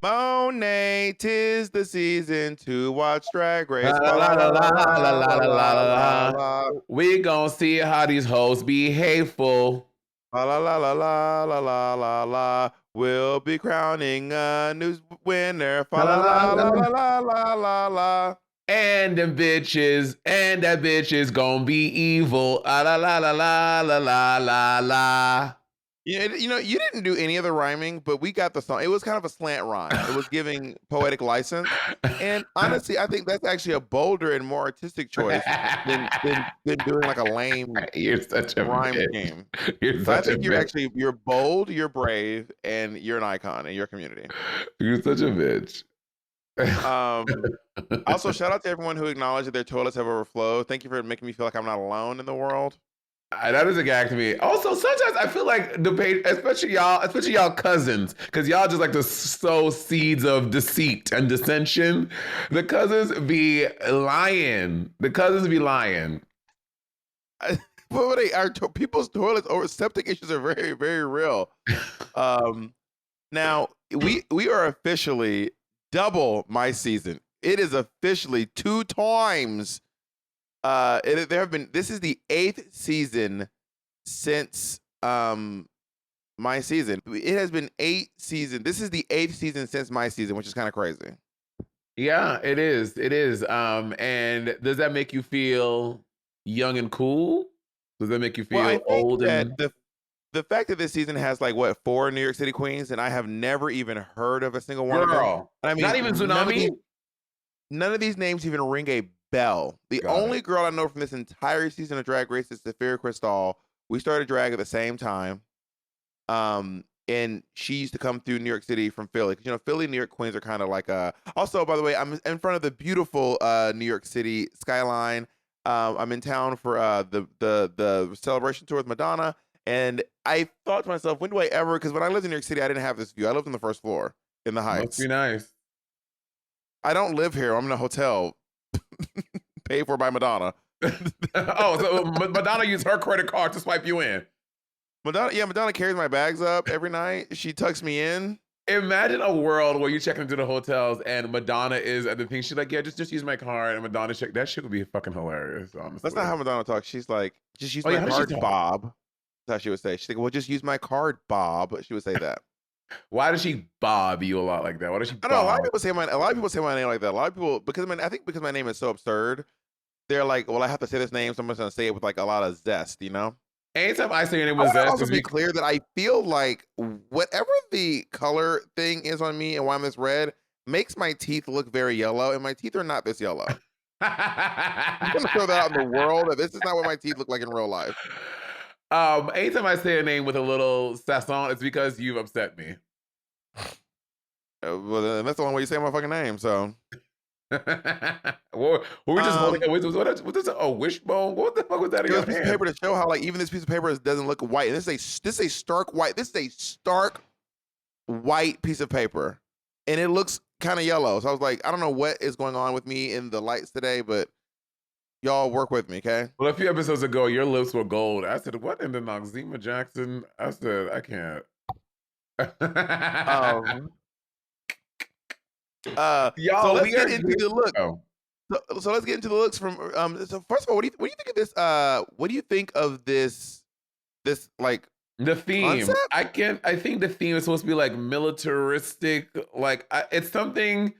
Monet, 'tis the season to watch Drag La Race. la Fa la la la la la la la la la la la la la la. la. We gonna see how these hoes be hateful. La la la la la la la la la. We'll be crowning a new winner. Fa La la la la la la la la. la la la la la. And them bitches, and that bitch is gonna be evil. Ah, la la la la la la la la. You didn't do any of the rhyming, but we got the song. It was kind of a slant rhyme. It was giving poetic license. And honestly, I think that's actually a bolder and more artistic choice than doing like a lame You're such a rhyme bitch. scheme. You're So I such a think bitch. you're bold, you're brave, and you're an icon in your community. You're such a bitch. Um, Also, shout out to everyone who acknowledged that their toilets have overflowed. Thank you for making me feel like I'm not alone in the world. That is a gag to me. Also, sometimes I feel like debate, especially y'all cousins, because y'all just like to sow seeds of deceit and dissension. The cousins be lying. The cousins be lying. But people's toilets over septic issues are very, very real. Now we are officially double my season. It is officially 2 times. This is the 8th season since my season. It has been 8 seasons. This is the 8th season since my season, which is kind of crazy. Yeah, it is. It is. And does that make you feel young and cool? Does that make you Well, I feel think old that and the fact that this season has like what 4 New York City queens, and I have never even heard of a single one of them. girl? And I Not mean, even Tsunami? none of these names even ring a bell. The Got it. only girl I know from this entire season of Drag Race is Safira Cristal. We started drag at the same time. And she used to come through New York City from Philly. 'Cause, Philly, New York queens are kind of like also, by the way, I'm in front of the beautiful New York City skyline. I'm in town for the celebration tour with Madonna. And I thought to myself, when do I ever? Because when I lived in New York City, I didn't have this view. I lived on the first floor in the Must be Heights. nice. I don't live here. I'm in a hotel paid for by Madonna. Oh, so Madonna used her credit card to swipe you in. Madonna carries my bags up every night. She tucks me in. Imagine a world where you check into the hotels and Madonna is at the thing. She's like, yeah, just use my card. And Madonna check. That shit would be fucking hilarious, honestly. That's not how Madonna talks. She's like, just use Oh, yeah, my how does she card, talk? Bob. That's how she would say. She's like, well, just use my card, Bob. She would say that. Why does she bob you a lot like that? Why does she I don't know. A lot bob? of people say my name like that. A lot of people, I think because my name is so absurd, they're like, well, I have to say this name, so I'm just gonna say it with like a lot of zest. Anytime I say your name I with want to zest, also is be clear that I feel like whatever the color thing is on me and why I'm this red makes my teeth look very yellow, and my teeth are not this yellow. I'm gonna throw that out in the world. That this is not what my teeth look like in real life. Anytime I say a name with a little sasson, it's because you've upset me. Well, then that's the only way you say my fucking name. So, Were we just holding um, it? What is a wishbone? What the fuck was that in show your this piece of hand? paper to show how like even this piece of paper doesn't look white. And this is a stark white. This is a stark white piece of paper, and it looks kind of yellow. So I was like, I don't know what is going on with me in the lights today, but y'all work with me, okay? Well, a few episodes ago, your lips were gold. I said, "What in the Noxzema Jackson?" I said, "I can't." Um. So Y'all, let's we are get into here. the look. Oh, So let's get into the looks from. So first of all, what do you think of this? What do you think of this like the theme. concept? I think the theme is supposed to be like militaristic. Like it's something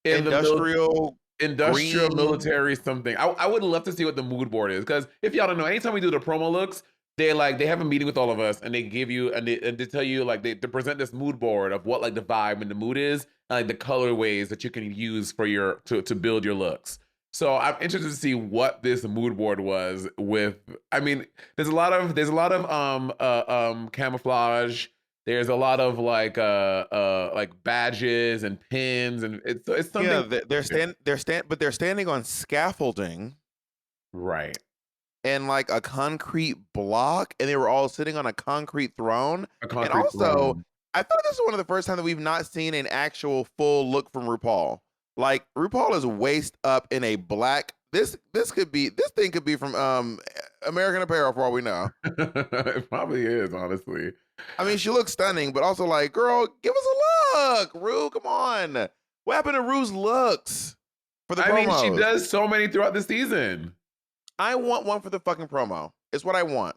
in the Industrial industrial green. military something. I would love to see what the mood board is because if y'all don't know, anytime we do the promo looks, they have a meeting with all of us and they give you and they tell you like they present this mood board of what like the vibe and the mood is and like the colorways that you can use for your to build your looks. So I'm interested to see what this mood board was with. I mean, there's a lot of camouflage. There's a lot of like badges and pins and it's Yeah, something but they're standing on scaffolding right. and like a concrete block, and they were all sitting on a concrete throne. A And concrete also, throne. I thought this is one of the first time that we've not seen an actual full look from RuPaul. Like RuPaul is waist up in a black. This thing could be from American Apparel for all we know. It probably is, honestly. I mean, she looks stunning, but also like, girl, give us a look, Rue. Come on. What happened to Rue's looks for the I mean, she promos? does so many throughout the season. I want one for the fucking promo. It's what I want.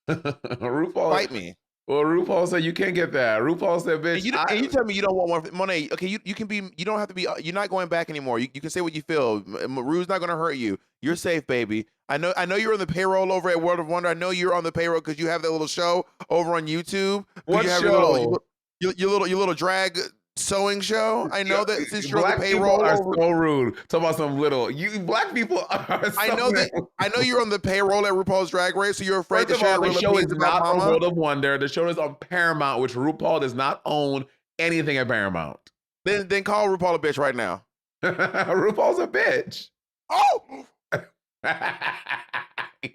RuPaul. Fight me. Well, RuPaul said you can't get that. RuPaul said, And "Bitch, you tell me you don't want one for Monet. Okay, you can be. You don't have to be. You're not going back anymore. You can say what you feel. Rue's not going to hurt you. You're safe, baby. I know. I know you're on the payroll over at World of Wonder. I know you're on the payroll because you have that little show over on YouTube. Because what you have show? your little drag sewing show. I know that since you're on the Black people payroll are over. so rude. Talk about some little. You black people are I so know that. rude. I know you're on the payroll at RuPaul's Drag Race, so you're afraid First to of share all, your the real show is opinions about not on Mama. World of Wonder. The show is on Paramount, which RuPaul does not own anything at Paramount. Then call RuPaul a bitch right now. RuPaul's a bitch. Oh.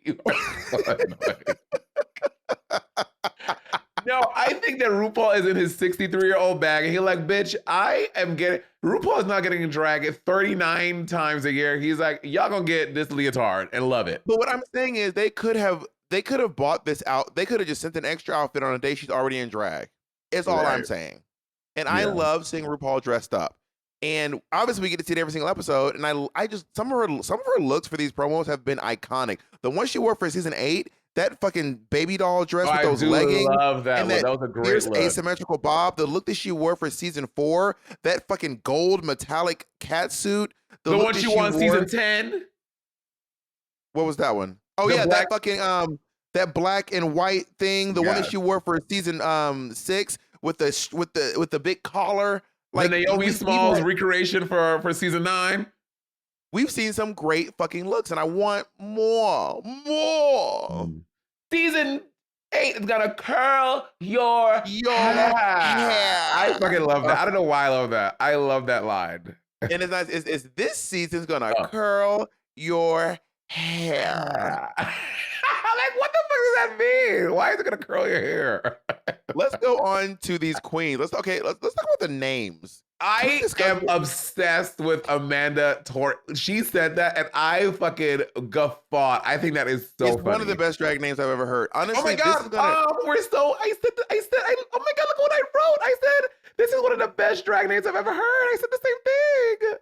You are so annoying. No, I think that RuPaul is in his 63-year-old bag, and he's like, bitch, RuPaul is not getting dragged 39 times a year. He's like, y'all gonna get this leotard and love it. But what I'm saying is they could have bought this out. They could have just sent an extra outfit on a day she's already in drag. It's all I'm Right. saying. And I Yeah. love seeing RuPaul dressed up. And obviously we get to see it every single episode. And I just some of her looks for these promos have been iconic. The one she wore for season 8, that fucking baby doll dress with I those do leggings love that and look. that That was a great fierce look. asymmetrical bob, the look that she wore for season 4, that fucking gold metallic cat suit, The look one that she she won wore. season 10. What was that one? Oh The yeah, black. that fucking that black and white thing, the one that Yes. she wore for season 6 with the big collar. The Like Naomi Smalls recreation for season 9. we've seen some great fucking looks, and I want more. Season 8 is gonna curl your Your hair. I hair. fucking love that. I don't know why I love that. I love that line. And it's nice. It's this season's gonna Oh. curl your hair. Like, what the fuck does that mean? Why is it gonna curl your hair? Let's go on to these queens. Let's talk about the names. I am obsessed with Amanda Tor. She said that, and I fucking guffawed. I think that is so It's funny. one of the best drag names I've ever heard. Honestly, Oh my this god! is gonna. Oh my god! Look what I wrote. I said this is one of the best drag names I've ever heard. I said the same thing.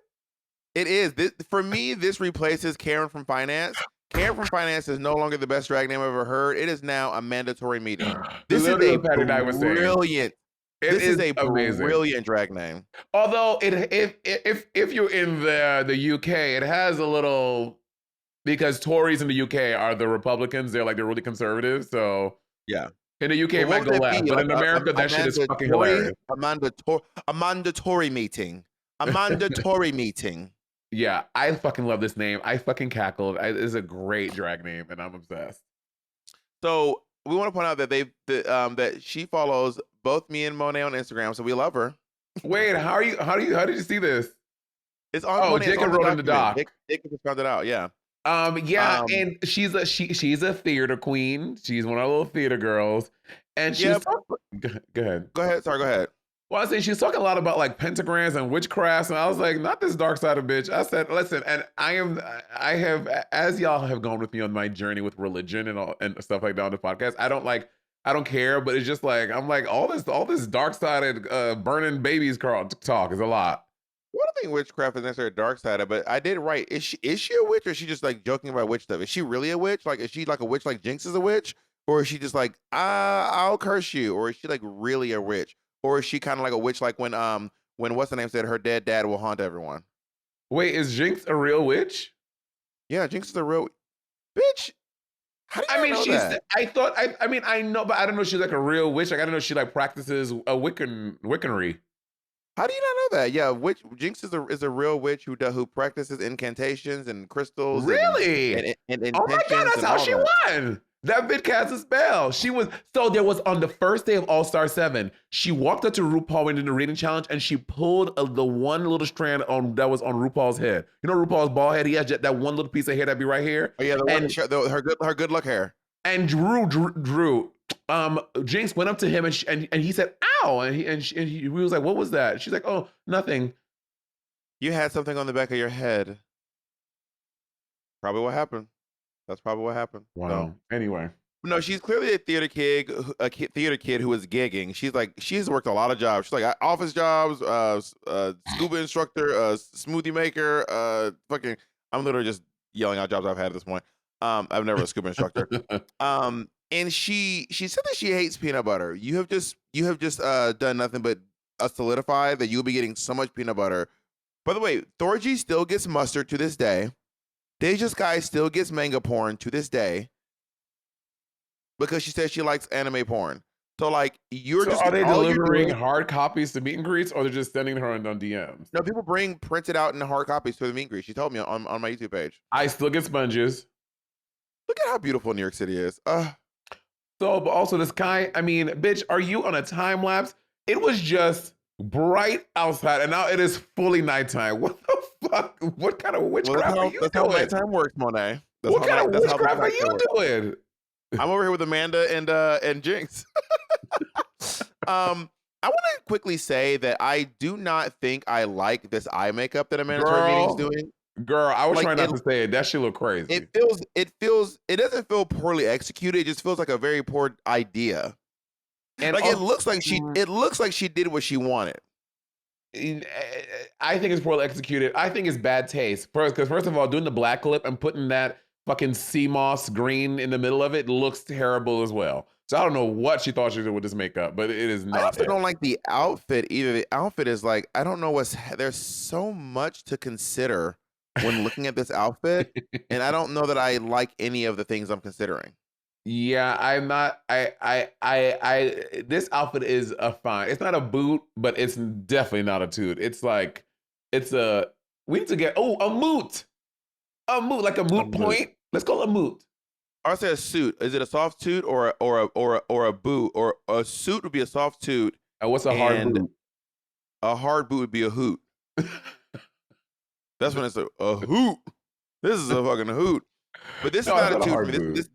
It is. For me, this replaces Karen from Finance. Karen from Finance is no longer the best drag name I've ever heard. It is now a mandatory meeting. This is Literally a what Patty and I was saying. brilliant. It This is a amazing. brilliant drag name. Although if you're in the UK, it has a little, because Tories in the UK are the Republicans. They're really conservative. So Yeah. in the UK, But it might go left, but Like in America, that shit is fucking hilarious. A mandatory meeting. A mandatory meeting. Yeah, I fucking love this name. I fucking cackled. It's a great drag name, and I'm obsessed. So we want to point out that that she follows both me and Monet on Instagram, so we love her. Wait, how did you see this? It's on. Oh, Monet, it's Jacob on the wrote in the document. doc. Jacob just found it out. Yeah. And she's a theater queen. She's one of the little theater girls, and she's go ahead. Go ahead. Sorry. Go ahead. Well, I was saying she's talking a lot about like pentagrams and witchcrafts, and I was like, not this dark side of bitch. I said, listen, and I have, as y'all have gone with me on my journey with religion and all and stuff like that on the podcast. I don't care, but it's just like I'm like all this dark sided burning babies talk is a lot. Well, I don't think witchcraft is necessarily a dark side of it, but I did write. Is she a witch, or is she just like joking about witch stuff? Is she really a witch? Like, is she like a witch like Jinx is a witch? Or is she just like, I'll curse you? Or is she like really a witch? Or is she kind of like a witch like when what's the name said her dead dad will haunt everyone? Wait, is Jinx a real witch? Yeah, Jinx is a real bitch. How do you know that? I know, but I don't know if she's like a real witch. Like I don't know if she like practices a wiccanry. How do you not know that? Yeah, Jinx is a real witch who practices incantations and crystals. Really? And Oh my god, that's how she won. That bitch cast a spell. There was on the first day of All Star 7, she walked up to RuPaul and did the reading challenge, and she pulled the one little strand that was on RuPaul's head. You know RuPaul's bald head? He has that one little piece of hair that be right here. Oh yeah, her good luck hair. And Jinx went up to him and he said, "Ow!" And he was like, "What was that?" She's like, "Oh, nothing." You had something on the back of your head. Probably what happened. That's probably what happened. Wow. So, anyway, No, she's clearly a theater kid who is gigging. She's worked a lot of jobs. She's like office jobs, scuba instructor, smoothie maker, fucking. I'm literally just yelling out jobs I've had at this point. I've never a scuba instructor. And she said that she hates peanut butter. You have just done nothing but solidify that you'll be getting so much peanut butter. By the way, Thorgy still gets mustard to this day. Deja Sky still gets manga porn to this day because she says she likes anime porn. So like you're So just are they all you're delivering doing. hard copies to meet and greets, or they're just sending her on DMs? No, people bring printed out in hard copies to the meet and greet. She told me on my YouTube page. I still get sponges. Look at how beautiful New York City is. So, but also the sky. I mean, bitch, are you on a time lapse? It was just bright outside, and now it is fully nighttime. What the fuck? What kind of Well, witchcraft are you that's how doing? nighttime works, Monet. What kind of That's how the witchcraft are night you works. doing? I'm over here with Amanda and Jinx. I want to quickly say that I do not think I like this eye makeup that Amanda Toy Meeting's doing. Girl, I was Like trying not to say it. That shit look crazy. It doesn't feel poorly executed. It just feels like a very poor idea. And Like also, it looks like she did what she wanted. I think it's poorly executed. I think it's bad taste. Because first of all, doing the black lip and putting that fucking sea moss green in the middle of it looks terrible as well. So I don't know what she thought she did with this makeup, but it is not. I also don't like the outfit either. The outfit is like, I don't know there's so much to consider when looking at this outfit, and I don't know that I like any of the things I'm considering. Yeah, I'm not. This outfit is a fine. It's not a boot, but it's definitely not a toot. It's like, it's a. We need to get a moot, like a A moot moot. point. Let's call it a moot. I say a suit. Is it a soft toot or a boot? Or a suit would be a soft toot, And what's a hard and boot? a hard boot would be a hoot. That's when it's a hoot. This is a fucking hoot. But this No, is it's not a not a toot for hard me. boot.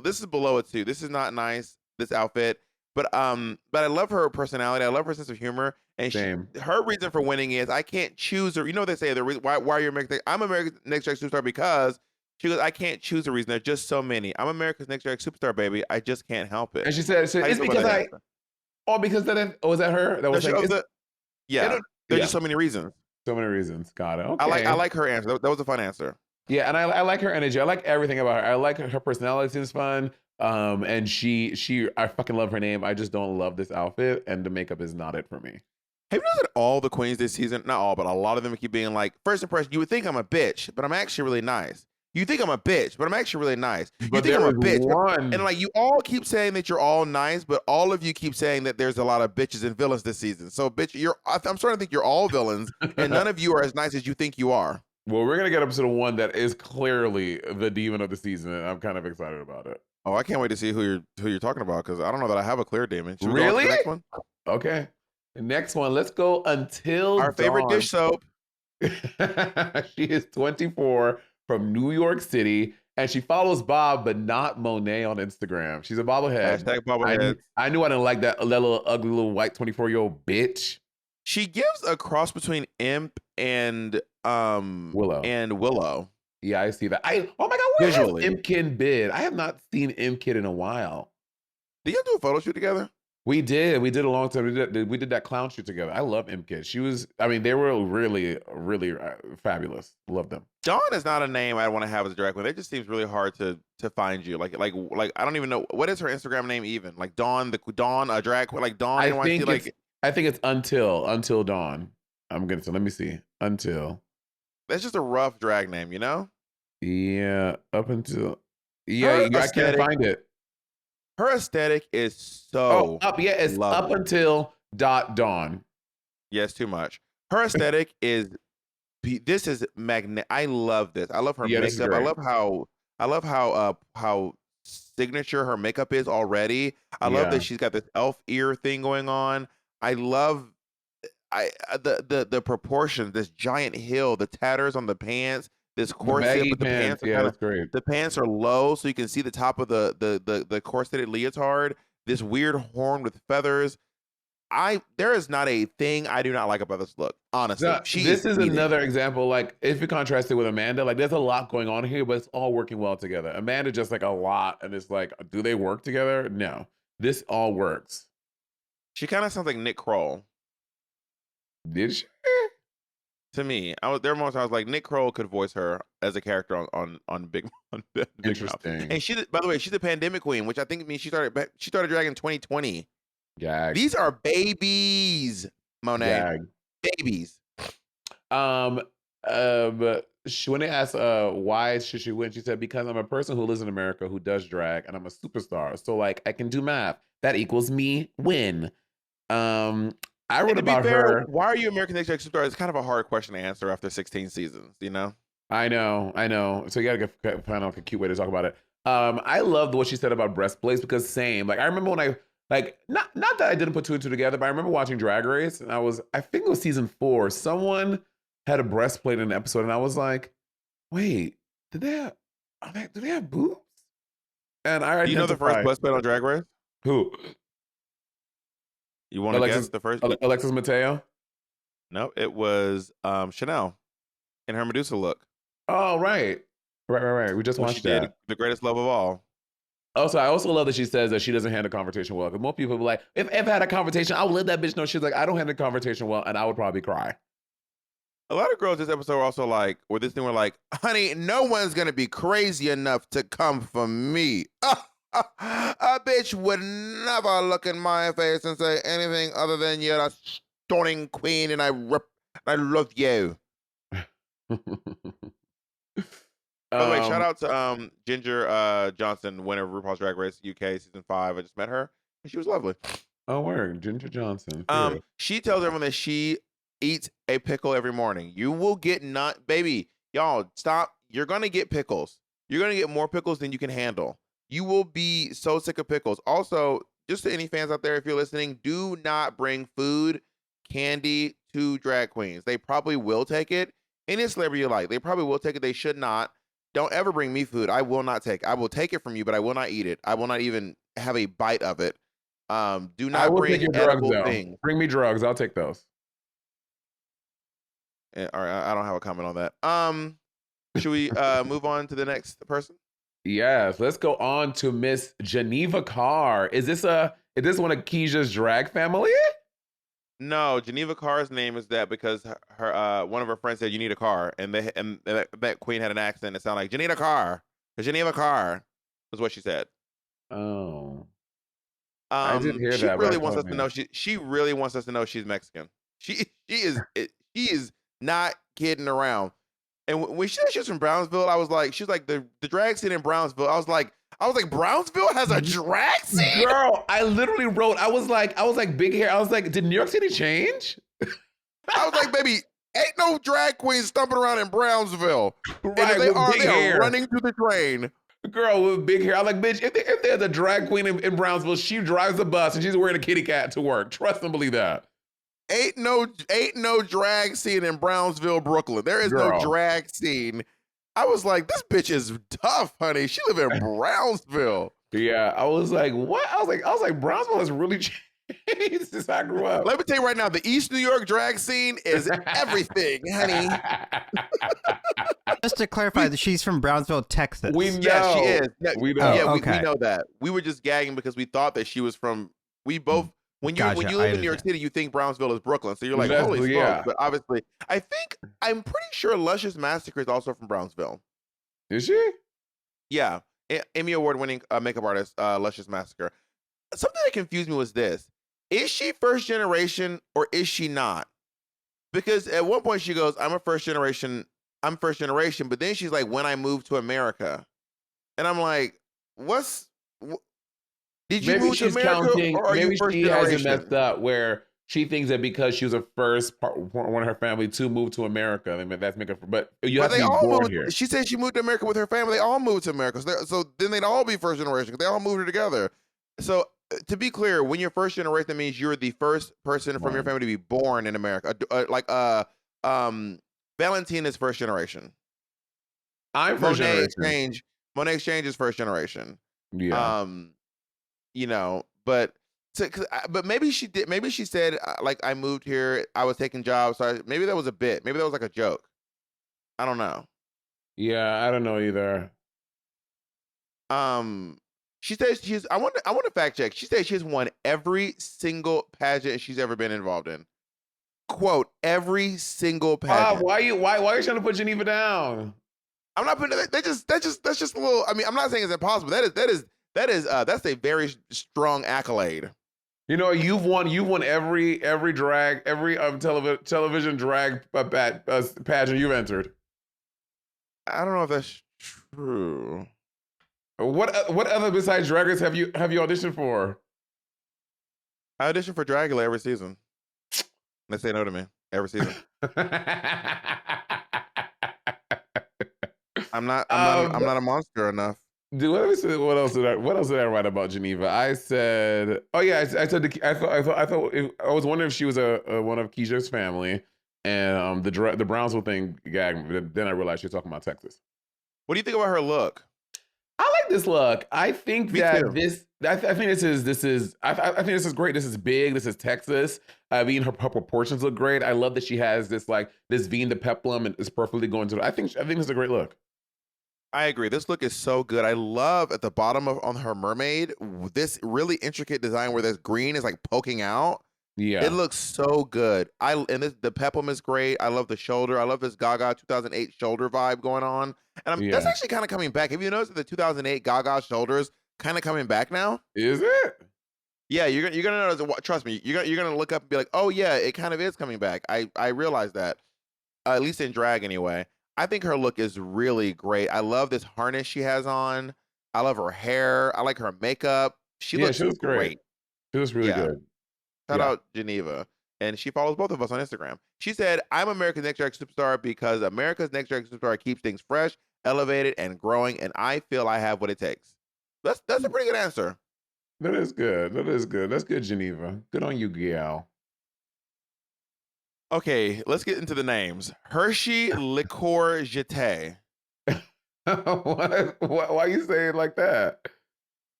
This is below a two. This is not nice. This outfit, but I love her personality. I love her sense of humor, and Same. her reason for winning is I can't choose her. You know what they say why are you American? I'm America's Next Drag Superstar because she goes. I can't choose a reason. There's just so many. I'm America's Next Drag Superstar, baby. I just can't help it. And she said, How do you it's feel about because that I. answer? Oh, because that. Oh, was that her? That No, was saying. yeah. There's Yeah. just so many reasons. So many reasons. Got it. Okay. I like her answer. That was a fun answer. Yeah, and I like her energy. I like everything about her. I like her personality is fun. And she I fucking love her name. I just don't love this outfit, and the makeup is not it for me. Have you noticed that all the queens this season, not all, but a lot of them keep being like, first impression, you would think I'm a bitch, but I'm actually really nice. You think I'm a bitch, but I'm actually really nice. You But think I'm there a is bitch. one. And like you all keep saying that you're all nice, but all of you keep saying that there's a lot of bitches and villains this season. So bitch, I'm starting to think you're all villains, and none of you are as nice as you think you are. Well, we're gonna get episode one that is clearly the demon of the season, and I'm kind of excited about it. Oh, I can't wait to see who you're talking about because I don't know that I have a clear demon. Should we go on to Really? the next one? Okay. The next one, let's go Until Our favorite Dawn. dish soap. She is 24 from New York City, and she follows Bob, but not Monet on Instagram. She's a bobblehead. Hashtag bobblehead. I knew I didn't like that little ugly little white 24-year-old bitch. She gives a cross between Imp and Willow. Yeah, I see that. Oh my god, where Visually. has Imkin been? I have not seen Imkin in a while. Did y'all do a photo shoot together? We did a long time. We did that clown shoot together. I love Imkin. She was. I mean, they were really, really fabulous. Love them. Dawn is not a name I want to have as a drag queen. It just seems really hard to find you. Like I don't even know what is her Instagram name even. Like Dawn, a drag queen, like Dawn. I think it's Until Dawn. I'm gonna say. Let me see. Until. That's just a rough drag name, you know. Yeah, up until. Yeah, I can't find it. Her aesthetic is so it's lovely. Up Until Dawn. Yes, too much. Her aesthetic is. This is magnet. I love this. I love her makeup. I love how signature her makeup is already. I love that she's got this elf ear thing going on. I love the proportions, this giant heel, the tatters on the pants, this corset, but the pants are great. The pants are low, so you can see the top of the corseted leotard. This weird horn with feathers. there is not a thing I do not like about this look. Honestly, she is This is eating. another example. Like, if you contrast it with Amanda, like, there's a lot going on here, but it's all working well together. Amanda just like a lot, and it's like, do they work together? No, this all works. She kind of sounds like Nick Kroll Did she? to me. There were moments I was like, Nick Kroll could voice her as a character on Big Big Mouth. Interesting. And by the way, she's a pandemic queen, which I think means she started dragging in 2020. Gag. These are babies, Monet. Gag. Babies. When they asked why should she win, she said, because I'm a person who lives in America who does drag and I'm a superstar. So like I can do math. That equals me win. I wrote And to be about fair, her. why are you American Next Top Superstar? It's kind of a hard question to answer after 16 seasons, you know? I know. So you gotta find out a cute way to talk about it. I loved what she said about breastplates because same. Like I remember when I like not that I didn't put two and two together, but I remember watching Drag Race and I think it was season 4. Someone had a breastplate in an episode, and I was like, wait, do they have boobs? And I Do you know the first identified breastplate on Drag Race? who? You want to guess the first? Alexis Mateo. No, it was Chanel in her Medusa look. Oh, right. We just When she watched did that. The Greatest Love of All. Also, I also love that she says that she doesn't handle conversation well. Because most people be like, if I had a conversation, I would let that bitch know. She's like, I don't handle conversation well, and I would probably cry. A lot of girls this episode were also like, or this thing were like, honey, no one's gonna be crazy enough to come for me. A bitch would never look in my face and say anything other than you're a stunning queen and I love you. By the way, shout out to Ginger Johnson, winner of RuPaul's Drag Race UK season 5. I just met her and she was lovely. Oh, word, Ginger Johnson. She tells everyone that she eats a pickle every morning. You will get baby, y'all stop. You're gonna get pickles. You're gonna get more pickles than you can handle. You will be so sick of pickles. Also, just to any fans out there, if you're listening, do not bring food, candy to drag queens. They probably will take it. Any celebrity you like, they probably will take it. They should not. Don't ever bring me food. I will not take. I will take it from you, but I will not eat it. I will not even have a bite of it. Do I not will take bring your drugs edible though. things. Bring me drugs. I'll take those. All right, I don't have a comment on that. Should we move on to the next person? Yes, let's go on to Miss Geneva Carr. Is this one of Keisha's drag family? No, Geneva Carr's name is that because her one of her friends said you need a car, and that queen had an accent. It sounded like Geneva Carr. Geneva Carr was what she said. Oh, I did hear She that. really wants us to know she really wants us to know she's Mexican. She is not kidding around. And when she said she was from Brownsville, I was like, she was like the drag scene in Brownsville. I was like, Brownsville has a drag scene. Girl, I literally wrote. I was like big hair. I was like, did New York City change? I was like, baby, ain't no drag queens stumping around in Brownsville. Right, and if they with are, big they hair. are running to the train. Girl with big hair. I'm like, bitch, if there's a drag queen in Brownsville, she drives a bus and she's wearing a kitty cat to work. Trust and believe that. Ain't no drag scene in Brownsville, Brooklyn. There is no drag scene. I was like, this bitch is tough, honey. She live in Brownsville. Yeah, I was like, what? I was like, Brownsville has really changed since I grew up. Let me tell you right now, the East New York drag scene is everything, honey. Just to clarify, she's from Brownsville, Texas. We know. Yeah, she is. We know. Yeah, okay. we know that. We were just gagging because we thought that she was from. We both. When you live in New York City, you think Brownsville is Brooklyn, so you're like, holy smokes! But obviously, I'm pretty sure Luscious Massacre is also from Brownsville. Is she? Yeah, Emmy Award-winning makeup artist, Luscious Massacre. Something that confused me was this: is she first generation or is she not? Because at one point she goes, "I'm first generation," but then she's like, "When I moved to America," and I'm like, did you move to America or are you first she generation? hasn't messed up where she thinks that because she was a one of her family to move to America, I mean, that's making. But you have to be born here. She said she moved to America with her family. They all moved to America, so then they'd all be first generation because they all moved here together. So to be clear, when you're first generation, that means you're the first person from your family to be born in America. Valentine is first generation. I'm first Monet Exchange is first generation. Yeah. But but maybe she did. Maybe she said like I moved here. I was taking jobs. So maybe that was a bit. Maybe that was like a joke. I don't know. Yeah, I don't know either. Um, she says she's. I want to fact check. She says she's won every single pageant she's ever been involved in. Quote, every single Bob, pageant. why are you trying to put Geneva down? I'm not putting that. That's just a little. I mean, I'm not saying it's impossible. That's a very strong accolade. You know, you've won every drag, every television drag pageant you've entered. I don't know if that's true. What other besides Drag Race have you auditioned for? I audition for Dragula every season. They say no to me every season. I'm not a monster enough. Dude, let me see. What else did I write about Geneva? I said, oh yeah, I said I was wondering if she was a one of Keisha's family, and the Brownsville thing gagged me. Then I realized she was talking about Texas. What do you think about her look? I like this look. I think Me that too. I think this is I think this is great. This is big. This is Texas. I mean, her proportions look great. I love that she has this V in the peplum and is perfectly going to it. I think this is a great look. I agree. This look is so good. I love at the bottom on her mermaid this really intricate design where this green is like poking out. Yeah, It looks so good. The peplum is great. I love the shoulder. I love this Gaga 2008 shoulder vibe going on. And that's yeah. actually kind of coming back. Have you noticed that the 2008 Gaga shoulders kind of coming back now? Is it? Yeah, you're gonna notice. Trust me, you're gonna look up and be like, oh yeah, it kind of is coming back. I realize that, at least in drag anyway. I think her look is really great. I love this harness she has on. I love her hair. I like her makeup. She Yeah, looks she was great. great. She was really Yeah. good. Shout Yeah. out Geneva. And she follows both of us on Instagram. She said, I'm America's Next Drag Superstar because America's Next Drag Superstar keeps things fresh, elevated, and growing, and I feel I have what it takes. That's a pretty good answer. That is good. That is good. That's good, Geneva. Good on you, gal. Okay, let's get into the names. Hershey Liqueur Jeté. Why you say it like that?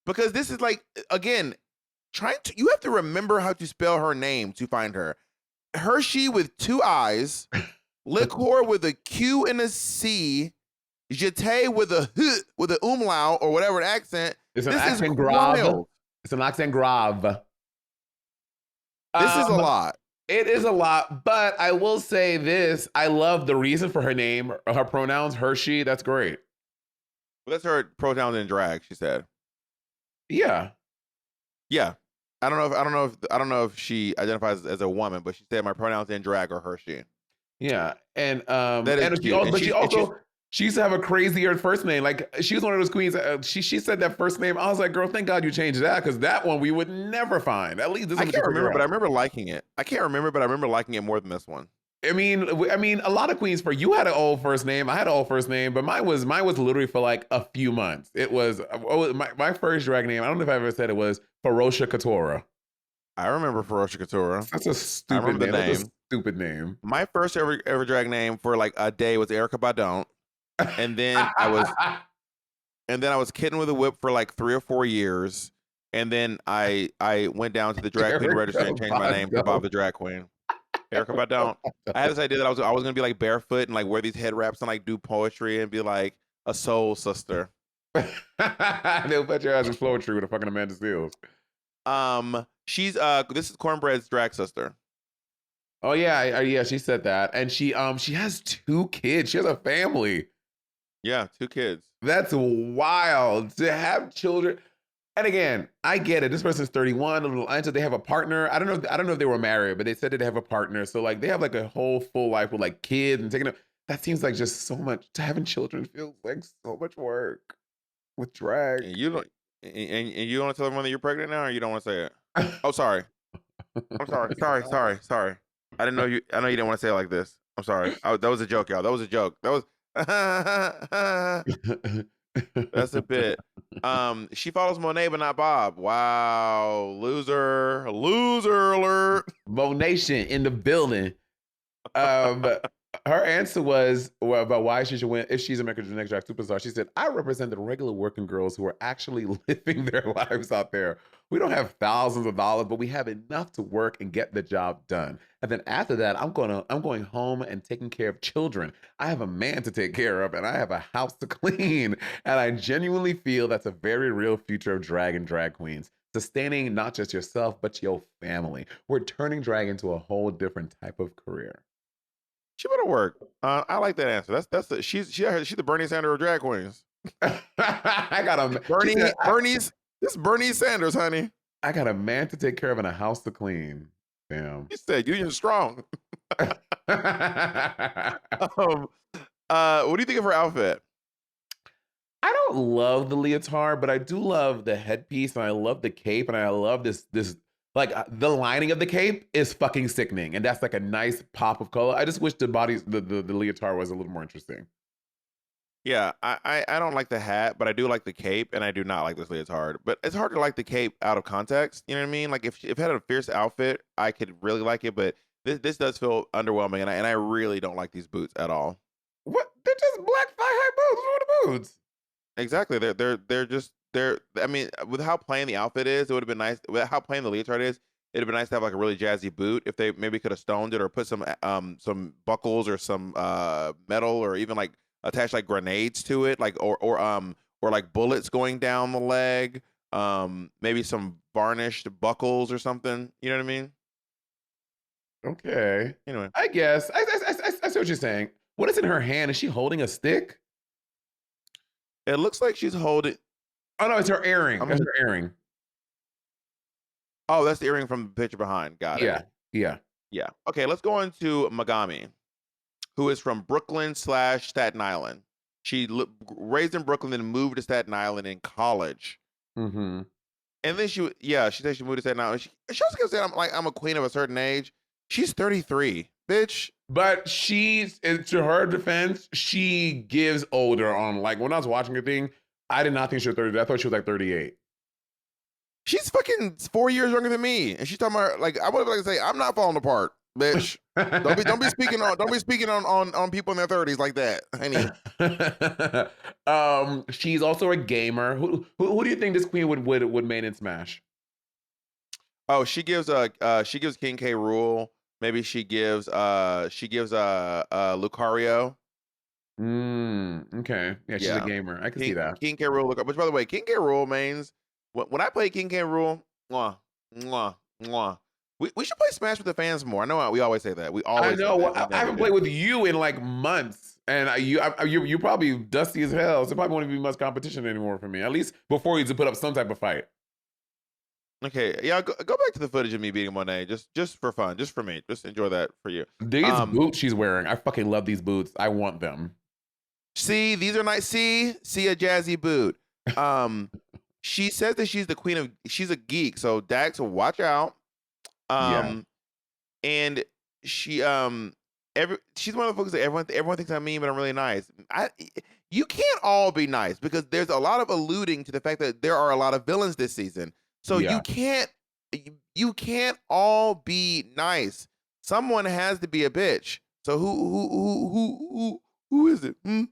Because this is like, again, you have to remember how to spell her name to find her. Hershey with 2 I's, Liqueur with a Q and a C, Jeté with a H with an umlaut or whatever accent. It's an This is accent grave. wild. It's an accent grave. This is a lot. It is a lot, but I will say this. I love the reason for her name, her pronouns, Hershey. That's great. Well, that's her pronouns in drag, she said. Yeah. Yeah. I don't know if she identifies as a woman, but she said my pronouns in drag are Hershey. Yeah. And That is cute. She used to have a crazier first name. Like she was one of those queens. She said that first name. I was like, girl, thank God you changed that because that one we would never find. At least this one I can't remember, but I remember liking it. I can't remember, but I remember liking it more than this one. I mean, a lot of queens. For you had an old first name. I had an old first name, but mine was literally for like a few months. It was my first drag name. I don't know if I ever said it was Ferocia Couture. I remember Ferocia Couture. That's a stupid name. That's a stupid name. My first ever drag name for like a day was Erica Badon, and then I was Kitten with a Whip for like 3 or 4 years, and then I went down to the drag queen registry and changed my name to Bob the Drag Queen. Erica Badon. I had this idea that I was gonna be like barefoot and like wear these head wraps and like do poetry and be like a soul sister. They'll put your ass in poetry with a fucking Amanda Seales. She's this is Cornbread's drag sister. Oh yeah, yeah, she said that, and she has 2 kids. She has a family. Yeah, 2 kids. That's wild to have children. And again, I get it. This person's 31, a little until they have a partner. I don't know if they were married, but they said that they have a partner. So like they have like a whole full life with like kids and taking up. That seems like just so much. To having children feels like so much work with drag. And you don't want to tell everyone that you're pregnant now, or you don't want to say it? Oh, sorry. I'm sorry. I know you didn't want to say it like this. I'm sorry. That was a joke, y'all. That was a joke. That was that's a bit. She follows Monet but not Bob. Wow. Loser alert. Mo Nation in the building. Her answer was about why she should win if she's America's Next Drag Superstar. She said, I represent the regular working girls who are actually living their lives out there, We don't have thousands of dollars, but we have enough to work and get the job done. And then after that, I'm going home and taking care of children. I have a man to take care of, and I have a house to clean. And I genuinely feel that's a very real future of drag and drag queens. Sustaining not just yourself, but your family. We're turning drag into a whole different type of career. She better work. I like that answer. She's the Bernie Sanders of drag queens. I got a This is Bernie Sanders, honey. I got a man to take care of and a house to clean. Damn. He said union strong. What do you think of her outfit? I don't love the leotard, but I do love the headpiece, and I love the cape, and I love this the lining of the cape is fucking sickening, and that's like a nice pop of color. I just wish the leotard was a little more interesting. Yeah, I don't like the hat, but I do like the cape, and I do not like this leotard. But it's hard to like the cape out of context. You know what I mean? Like if it had a fierce outfit, I could really like it. But this does feel underwhelming, and I really don't like these boots at all. What? They're just black thigh-high boots. What are the boots? Exactly. I mean, with how plain the outfit is, it would have been nice. With how plain the leotard is, it'd have been nice to have like a really jazzy boot. If they maybe could have stoned it or put some buckles or some metal or even like attach like grenades to it, like or like bullets going down the leg. Maybe some varnished buckles or something. You know what I mean? Okay. Anyway, I guess I see what you're saying. What is in her hand? Is she holding a stick? it looks like she's holding. Oh no, it's her earring. I'm That's gonna- her earring. Oh, that's the earring from the picture behind. Got it. Yeah. Yeah. Okay, let's go into Megami, who is from Brooklyn/Staten Island. She raised in Brooklyn and moved to Staten Island in college. Mm-hmm. And then she said she moved to Staten Island. She also kept saying I'm a queen of a certain age. She's 33, bitch. But to her defense, she gives older on, like, when I was watching her thing, I did not think she was 30. I thought she was like 38. She's fucking 4 years younger than me, and she's talking about like I would like to say I'm not falling apart, bitch. Don't be speaking on people in their 30s like that, honey. She's also a gamer. Who do you think this queen would main in Smash? Oh, she gives King K. Rool. Maybe she gives Lucario. Okay. Yeah, she's a gamer. I can see that. King K. Rool. Which, by the way, King K. Rool mains. When I play King K. Rool, mwah, mwah, mwah. We should play Smash with the fans more. I know we always say that. We always. I know. I haven't played with you in like months, and you're probably dusty as hell. So it probably won't even be much competition anymore for me. At least before you to put up some type of fight. Okay, yeah, go back to the footage of me beating Monet, just for fun, just for me, just enjoy that for you. These boots she's wearing, I fucking love these boots. I want them. See, these are nice. See a jazzy boot. She says that she's the queen of. She's a geek, so Dax, watch out. And she she's one of the folks that everyone thinks I'm mean, but I'm really nice. You can't all be nice because there's a lot of alluding to the fact that there are a lot of villains this season. So you can't all be nice. Someone has to be a bitch. So who is it? Her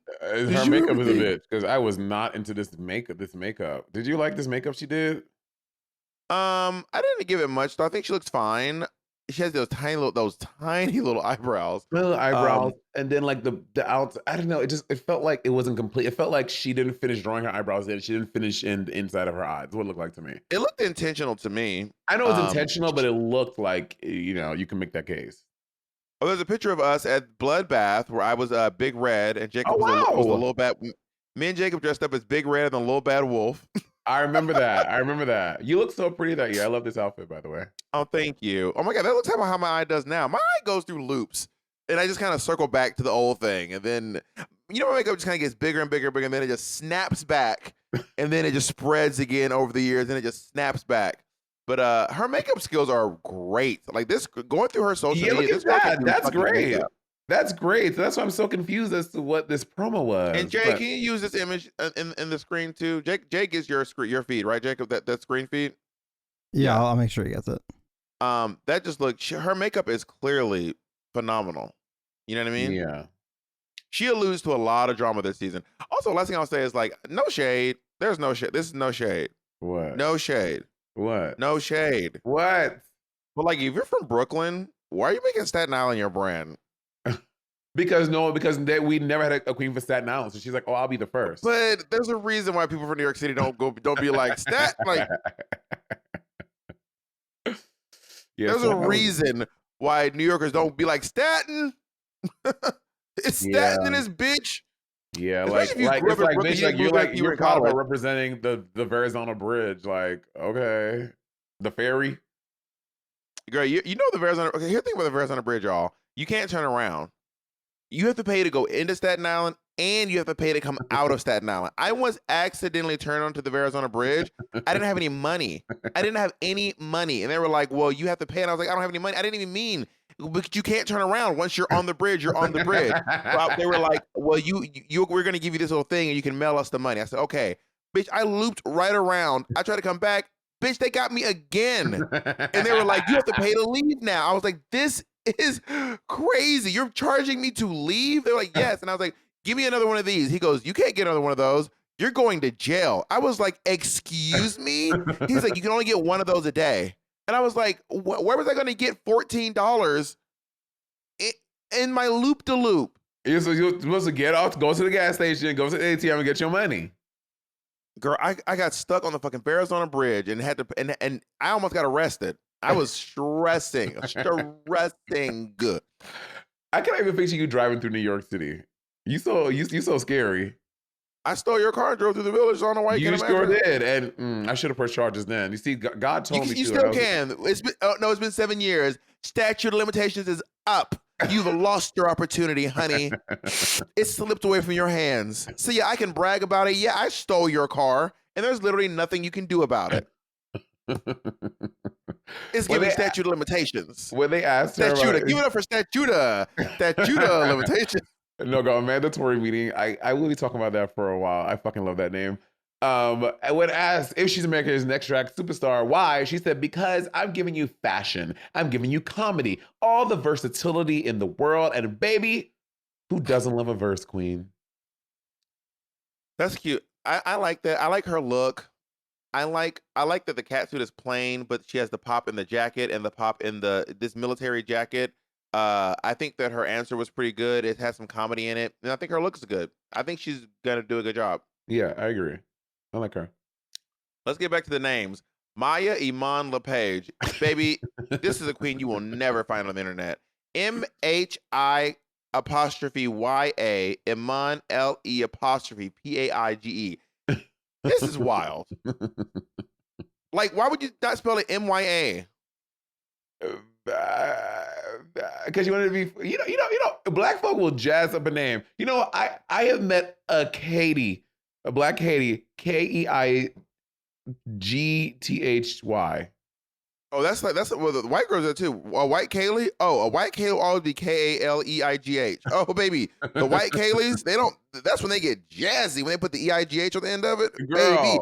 makeup is a bitch because I was not into this makeup. Did you like this makeup she did? I didn't give it much, though. I think she looks fine. She has those tiny little eyebrows. Little eyebrows, and then like the out. I don't know. It felt like it wasn't complete. It felt like she didn't finish drawing her eyebrows in. She didn't finish in the inside of her eyes. What it looked like to me. It looked intentional to me. I know it's intentional, but it looked like you can make that case. Oh, there's a picture of us at Bloodbath where I was Big Red and Jacob was a little bad. Me and Jacob dressed up as Big Red and the Little Bad Wolf. I remember that. You look so pretty that year. I love this outfit, by the way. Oh, thank you. Oh my God, that looks how my eye does now. My eye goes through loops, and I just kind of circle back to the old thing, and then my makeup just kind of gets bigger and bigger and bigger, and then it just snaps back, and then it just spreads again over the years, and it just snaps back. But her makeup skills are great. Like this, going through her social media, look at that. That's great. Makeup. That's great. So that's why I'm so confused as to what this promo was. And Jay, can you use this image in the screen too? Jake is your feed, right, Jacob? That screen feed. Yeah, I'll make sure he gets it. That just looks. Her makeup is clearly phenomenal. You know what I mean? Yeah. She alludes to a lot of drama this season. Also, last thing I'll say is like, no shade. There's no shade. This is no shade. What? No shade. What? No shade. What? But like, if you're from Brooklyn, why are you making Staten Island your brand? Because we never had a queen for Staten Island, so she's like, "Oh, I'll be the first." But there's a reason why people from New York City don't be like Stat. Like, yeah, there's a Staten Island. reason why New Yorkers don't be like Staten. It's Staten in this bitch. Yeah, Especially if you grew it's up in like Brooklyn, bitch, you didn't move there till you were you're in proud about college. representing the Verrazano Bridge. Like, okay, the ferry. Girl, you know the Verrazano. Okay, here's the thing about the Verrazano Bridge, y'all. You can't turn around. You have to pay to go into Staten Island, and you have to pay to come out of Staten Island. I once accidentally turned onto the Verrazano Bridge. I didn't have any money. I didn't have any money, and they were like, "Well, you have to pay," and I was like, "I don't have any money." I didn't even mean, but you can't turn around once you're on the bridge. You're on the bridge. Well, they were like, "Well, we're gonna give you this little thing, and you can mail us the money." I said, "Okay, bitch." I looped right around. I tried to come back. Bitch, they got me again. And they were like, "You have to pay to leave now." I was like, "This is crazy. You're charging me to leave?" They're like, "Yes." And I was like, "Give me another one of these." He goes, "You can't get another one of those. You're going to jail." I was like, "Excuse me?" He's like, "You can only get one of those a day." And I was like, where was I going to get $14 in my loop-de-loop? You're supposed to get off, go to the gas station, go to the ATM, and get your money. Girl, I got stuck on the fucking Verrazano Bridge and had to, and I almost got arrested. I was stressing. Good. I can't even picture you driving through New York City. You so scary. I stole your car and drove through the village. I don't know why you You can't sure imagine. did, and I should have pressed charges then. You see, God told me You to. still can. It's been it's been 7 years. Statute of limitations is up. You've lost your opportunity, honey. It slipped away from your hands. So yeah, I can brag about it. Yeah, I stole your car, and there's literally nothing you can do about it. It's giving statute of limitations. When they asked her Statuta. about Give it up for Statuta. Statuta limitations. No, go mandatory meeting. I will be talking about that for a while. I fucking love that name. And when asked if she's America's next drag superstar, why? She said, "Because I'm giving you fashion. I'm giving you comedy, all the versatility in the world. And baby, who doesn't love a verse queen?" That's cute. I like that. I like her look. I like that the catsuit is plain, but she has the pop in the jacket and the pop in this military jacket. I think that her answer was pretty good. It has some comedy in it, and I think her look is good. I think she's gonna do a good job. Yeah, I agree. I like her. Let's get back to the names. Maya Iman LePage. Baby, this is a queen you will never find on the internet. MHI apostrophe YA Iman LE apostrophe PAIGE. This is wild. Like, why would you not spell it MYA? Because you want to be, black folk will jazz up a name. You know, I have met a Katie, a black Katie, KEIGTHY. Oh, that's well, the white girls are too. A white Kaylee? Oh, a white Kaylee will always be KALEIGH. Oh, baby. The white Kayleys, they don't, that's when they get jazzy, when they put the EIGH on the end of it. Girl. Baby.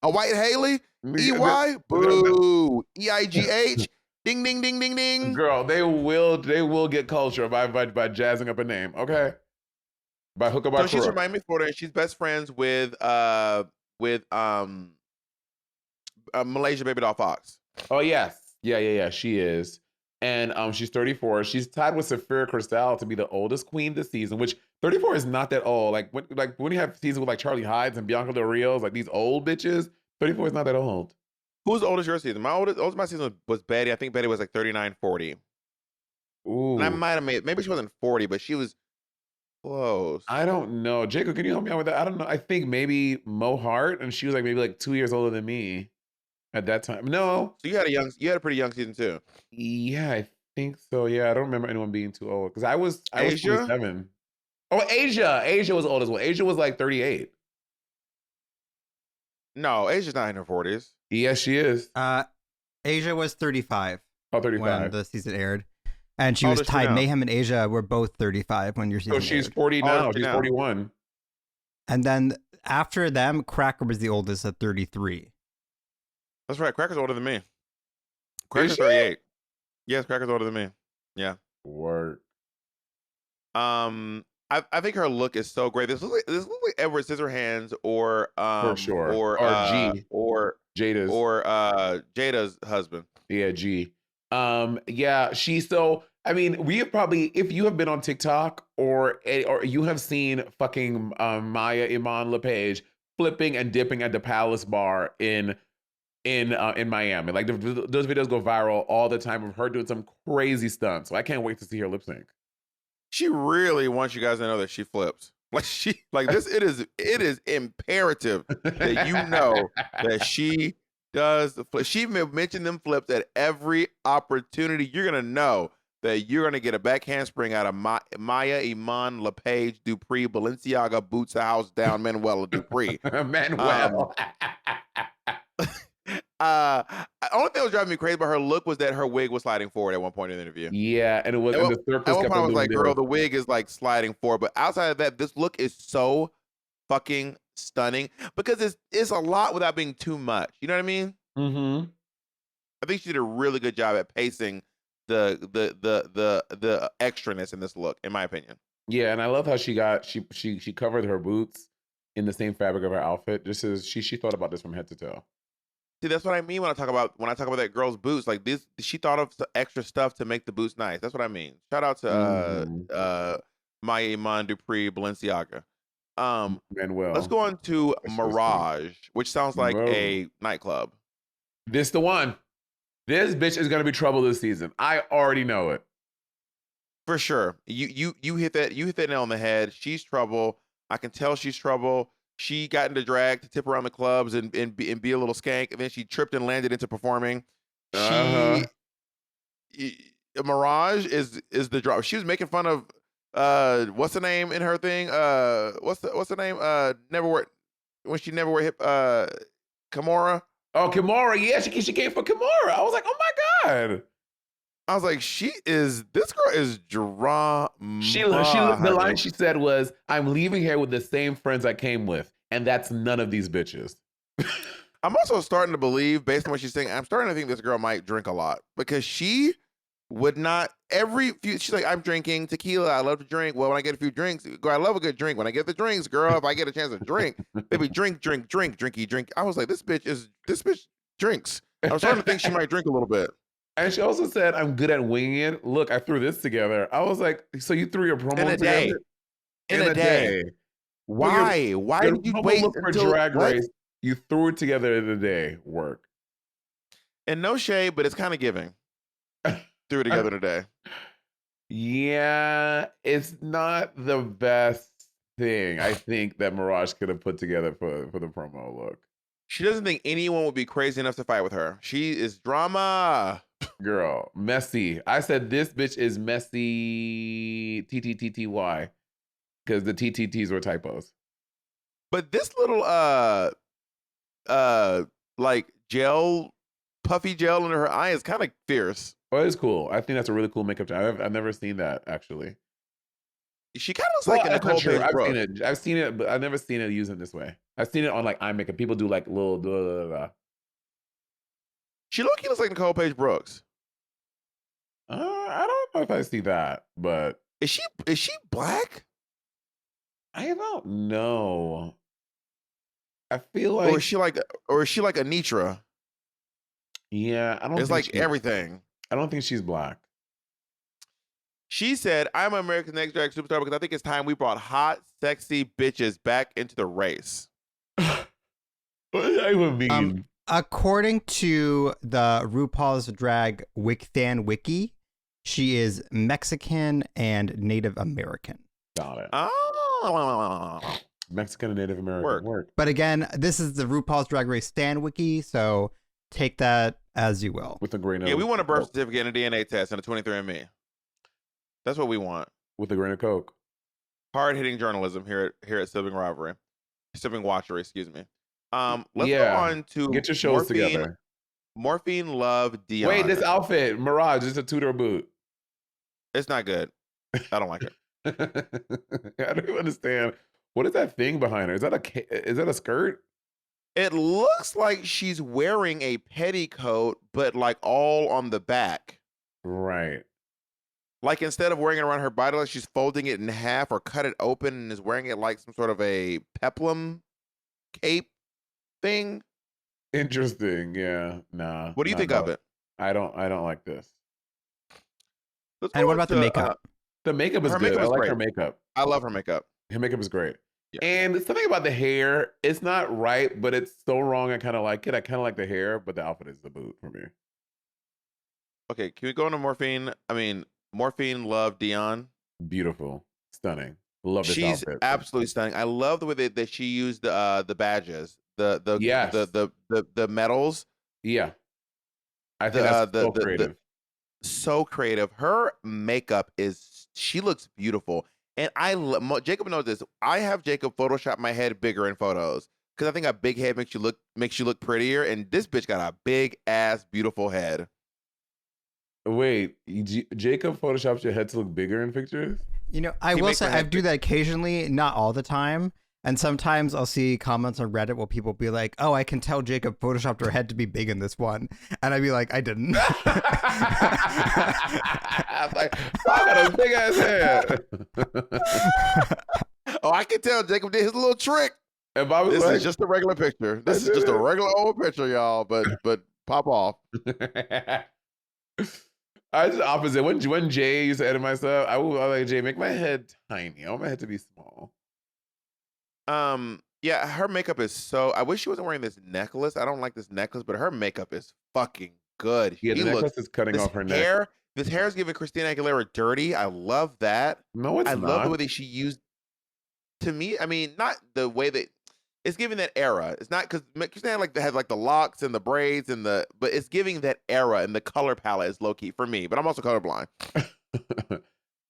A white Haley? EY? Boo. EIGH? Ding, ding, ding, ding, ding. Girl, they will get culture by jazzing up a name, okay? By hook or by So she's crook. from Miami, Florida, and she's best friends with Malaysia Baby Doll Fox. Oh yes, yeah. She is, and she's 34. She's tied with Saphira Cristale to be the oldest queen this season. Which 34 is not that old. Like when you have seasons with like Charlie Hides and Bianca Del Rio's, like these old bitches. 34 is not that old. Who's the oldest your season? Oldest my season was Betty. I think Betty was like 39, 40. Ooh, And I might have maybe she wasn't 40, but she was close. I don't know. Jacob, can you help me out with that? I don't know. I think maybe Mo Hart, and she was like maybe like 2 years older than me at that time. No. So you had a pretty young season too. Yeah, I think so. Yeah, I don't remember anyone being too old because I was Asia? 27. Oh, Asia was old as well. Asia was like 38. No, Asia's not in her 40s. Yes, she is. Asia was 35 Oh, 35. when the season aired. And she How was old is she tied. now? Mayhem and Asia were both 35 when your season So she's aired. 40 How old now. is she She's now? 41. And then after them, Cracker was the oldest at 33. That's right. Cracker's older than me. Cracker's she? 38. Yes, Cracker's older than me. Yeah. Word. I think her look is so great. This looks like Edward Scissorhands or For sure. or Or G. or Jada's. or Jada's husband. Yeah, G. Yeah, I mean, we have probably, if you have been on TikTok or you have seen fucking Maya Iman LePage flipping and dipping at the Palace Bar in Miami. Like those videos go viral all the time of her doing some crazy stunts. So I can't wait to see her lip sync. She really wants you guys to know that she flips. Like this. It is imperative that you know that she does the flip. She mentioned them flips at every opportunity. You're gonna know that you're gonna get a back handspring out of Maya Iman LePage Dupree Balenciaga Boots the House Down Manuela Dupree. Manuel. Only thing that was driving me crazy about her look was that her wig was sliding forward at one point in the interview. Yeah, and it was, At and one, the at circles one kept point, I on was doing like, this. "Girl, the wig is like sliding forward." But outside of that, this look is so fucking stunning because it's a lot without being too much. You know what I mean? Mm-hmm. I think she did a really good job at pacing the extraness in this look, in my opinion. Yeah, and I love how she covered her boots in the same fabric of her outfit. Just as she thought about this from head to toe. See, that's what I mean when I talk about that girl's boots. Like this, she thought of extra stuff to make the boots nice. That's what I mean. Shout out to Mhm. Maya Iman Dupree Balenciaga. Let's Manuel. go on to That's so sweet. Mirage, which sounds like a nightclub. This the one. This bitch is gonna be trouble this season. I already know it. For sure. You hit that nail on the head. She's trouble. I can tell she's trouble. She got into drag to tip around the clubs and be a little skank, and then she tripped and landed into performing. Uh-huh. Mirage is the drop. She was making fun of what's the name in her thing? What's the name? Never wear when she never wear hip Kimora. Oh, Kimora. Yeah, she came for Kimora. I was like, oh my God. I was like, this girl is drama. The line she said was, I'm leaving here with the same friends I came with, and that's none of these bitches. I'm also starting to believe, based on what she's saying, I'm starting to think this girl might drink a lot because she would not she's like, I'm drinking tequila. I love to drink. Well, when I get a few drinks, girl, I love a good drink. When I get the drinks, girl, if I get a chance to drink, baby, drink, drinky, drink. I was like, this bitch drinks. I was starting to think she might drink a little bit. And she also said, I'm good at winging it. Look, I threw this together. I was like, so you threw your promo In a together? day. In a day. Why? Why your did you promo wait look for until Drag what? Race? You threw it together in a day. Work. And no shade, but it's kind of giving. Threw it together in a day. Yeah, it's not the best thing I think that Mirage could have put together for the promo look. She doesn't think anyone would be crazy enough to fight with her. She is drama. Girl, messy. I said this bitch is messy. TTTTY, because the TTTs were typos. But this little like puffy gel under her eye is kind of fierce. Oh, it's cool. I think that's a really cool makeup job. I've never seen that actually. She kind of looks like a Nicole Page Brooks. I've seen it, but I've never seen it used in this way. I've seen it on like eye makeup. People do like little. Blah, blah, blah. She looks like Nicole Page Brooks. I don't know if I see that, but is she black? I don't know. I feel like, or is she like Anitra? Yeah, I don't. It's like everything. I don't think she's black. She said, "I'm America's Next Drag Superstar because I think it's time we brought hot, sexy bitches back into the race." What does that even mean? According to the RuPaul's Drag Fan Wiki, she is Mexican and Native American. Got it. Oh, Mexican and Native American work. But again, this is the RuPaul's Drag Race Fan Wiki, so take that as you will. With a grain of yeah, we want a birth certificate and a DNA test and a 23andMe. That's what we want. With a grain of Coke. Hard hitting journalism here at Sibling Watchery, excuse me. Let's go on to get your shows together. Morphine Love Dion. Wait, this outfit, Mirage, is a Tudor boot. It's not good. I don't like it. I don't even understand. What is that thing behind her? Is that a skirt? It looks like she's wearing a petticoat, but like all on the back. Right. Like instead of wearing it around her body, like she's folding it in half or cut it open and is wearing it like some sort of a peplum cape thing. Interesting. Yeah. Nah. What do you Not think at of all. it? I don't like this. Let's And go what on about the to makeup? The makeup is her good. makeup I is like her great. makeup. I love her makeup. Her makeup is great. Yeah. And something about the hair, it's not right, but it's so wrong. I kind of like it. I kind of like the hair, but the outfit is the boot for me. Okay, can we go into Morphine? I mean, Morphine love Dion. Beautiful, stunning. Love this She's outfit. absolutely stunning. I love the way that she used the badges, Yes. the medals, Yeah. I think the that's so the creative. so creative. Her makeup is she looks beautiful. And Jacob knows this. I have Jacob Photoshop my head bigger in photos because I think a big head makes you look prettier. And this bitch got a big ass beautiful head. Wait, Jacob photoshops your head to look bigger in pictures? You know, I He will makes say my I head do big. that occasionally, not all the time. And sometimes I'll see comments on Reddit where people be like, "Oh, I can tell Jacob photoshopped her head to be big in this one," and I'd be like, "I didn't." I was like, I got a big ass head. Oh, I can tell Jacob did his little trick. And Bob was This is like, just a regular picture. I This is did just a regular old picture, y'all. But pop off. it. I was the opposite. When Jay used to edit myself, I was like, Jay, make my head tiny. I want my head to be small. Yeah, her makeup is so. I wish she wasn't wearing this necklace. I don't like this necklace, but her makeup is fucking good. Yeah, the She looks necklace is cutting this off her neck. hair. This hair is giving Christina Aguilera dirty. I love that. No, it's I love the not. way that she used. To me, I mean, not the way that it's giving that era. It's not because Christina had like the locks and the braids but it's giving that era and the color palette is low key for me. But I'm also colorblind.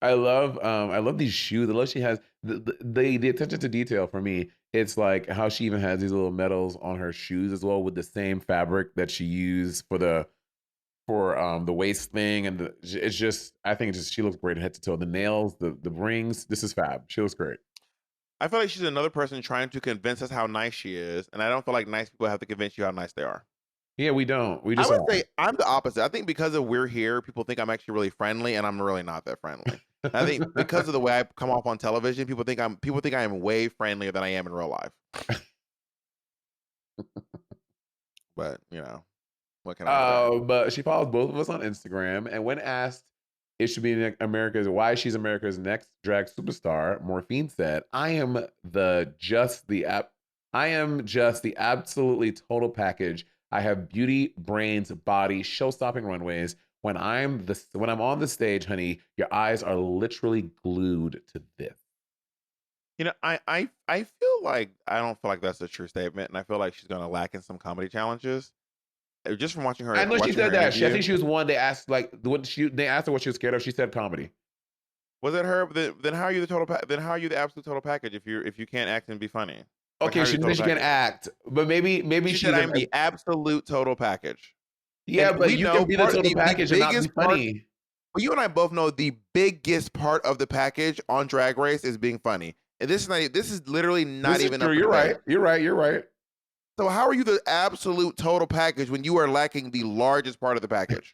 I love these shoes. I love she has the attention to detail for me. It's like how she even has these little medals on her shoes as well with the same fabric that she used for the waist thing and it's just I think it's just she looks great head to toe. The nails, the rings, this is fab. She looks great. I feel like she's another person trying to convince us how nice she is, and I don't feel like nice people have to convince you how nice they are. Yeah, we don't. We I just would are. say I'm the opposite. I think because of we're here, people think I'm actually really friendly, and I'm really not that friendly. I think because of the way I come off on television, people think I am way friendlier than I am in real life. But what can I say? But she follows both of us on Instagram, and when asked if should be why she's America's next drag superstar, Morphine said, I am just the absolutely total package. I have beauty, brains, body, show-stopping runways. When I'm on the stage, honey, your eyes are literally glued to this. I feel like I don't feel like that's a true statement, and I feel like she's gonna lack in some comedy challenges. Just from watching her, I know she watching her said that. I interview. think she was one. They asked they asked her what she was scared of. She said comedy. Was it her? Then how are you the total? Then how are you the absolute total package if you can't act and be funny? Like how Okay, are you she the said total she can package? act, but maybe She she's said I'm the absolute total package. yeah, And but we you know can be the part total the package and not be biggest part. funny. Well, you and I both know the biggest part of the package on Drag Race is being funny, and this is literally not This is even true. up for You're debate. right. You're right. You're right. So how are you the absolute total package when you are lacking the largest part of the package?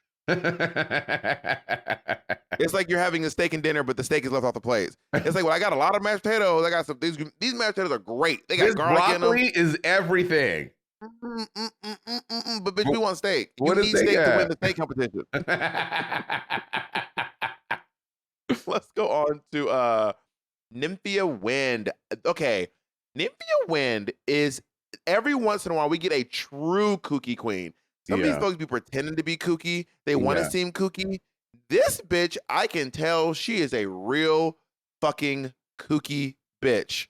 It's like you're having a steak and dinner, but the steak is left off the plate. It's like, well, I got a lot of mashed potatoes. I got some these mashed potatoes are great. They got This garlic in them. broccoli is everything. But bitch, we want steak. You What is need steak steak to win at? the steak competition. Let's go on to Nymphia Wind. Okay, Nymphia Wind is every once in a while we get a true kooky queen. Some of these Yeah. folks be pretending to be kooky. They want to Yeah. seem kooky. This bitch, I can tell she is a real fucking kooky bitch.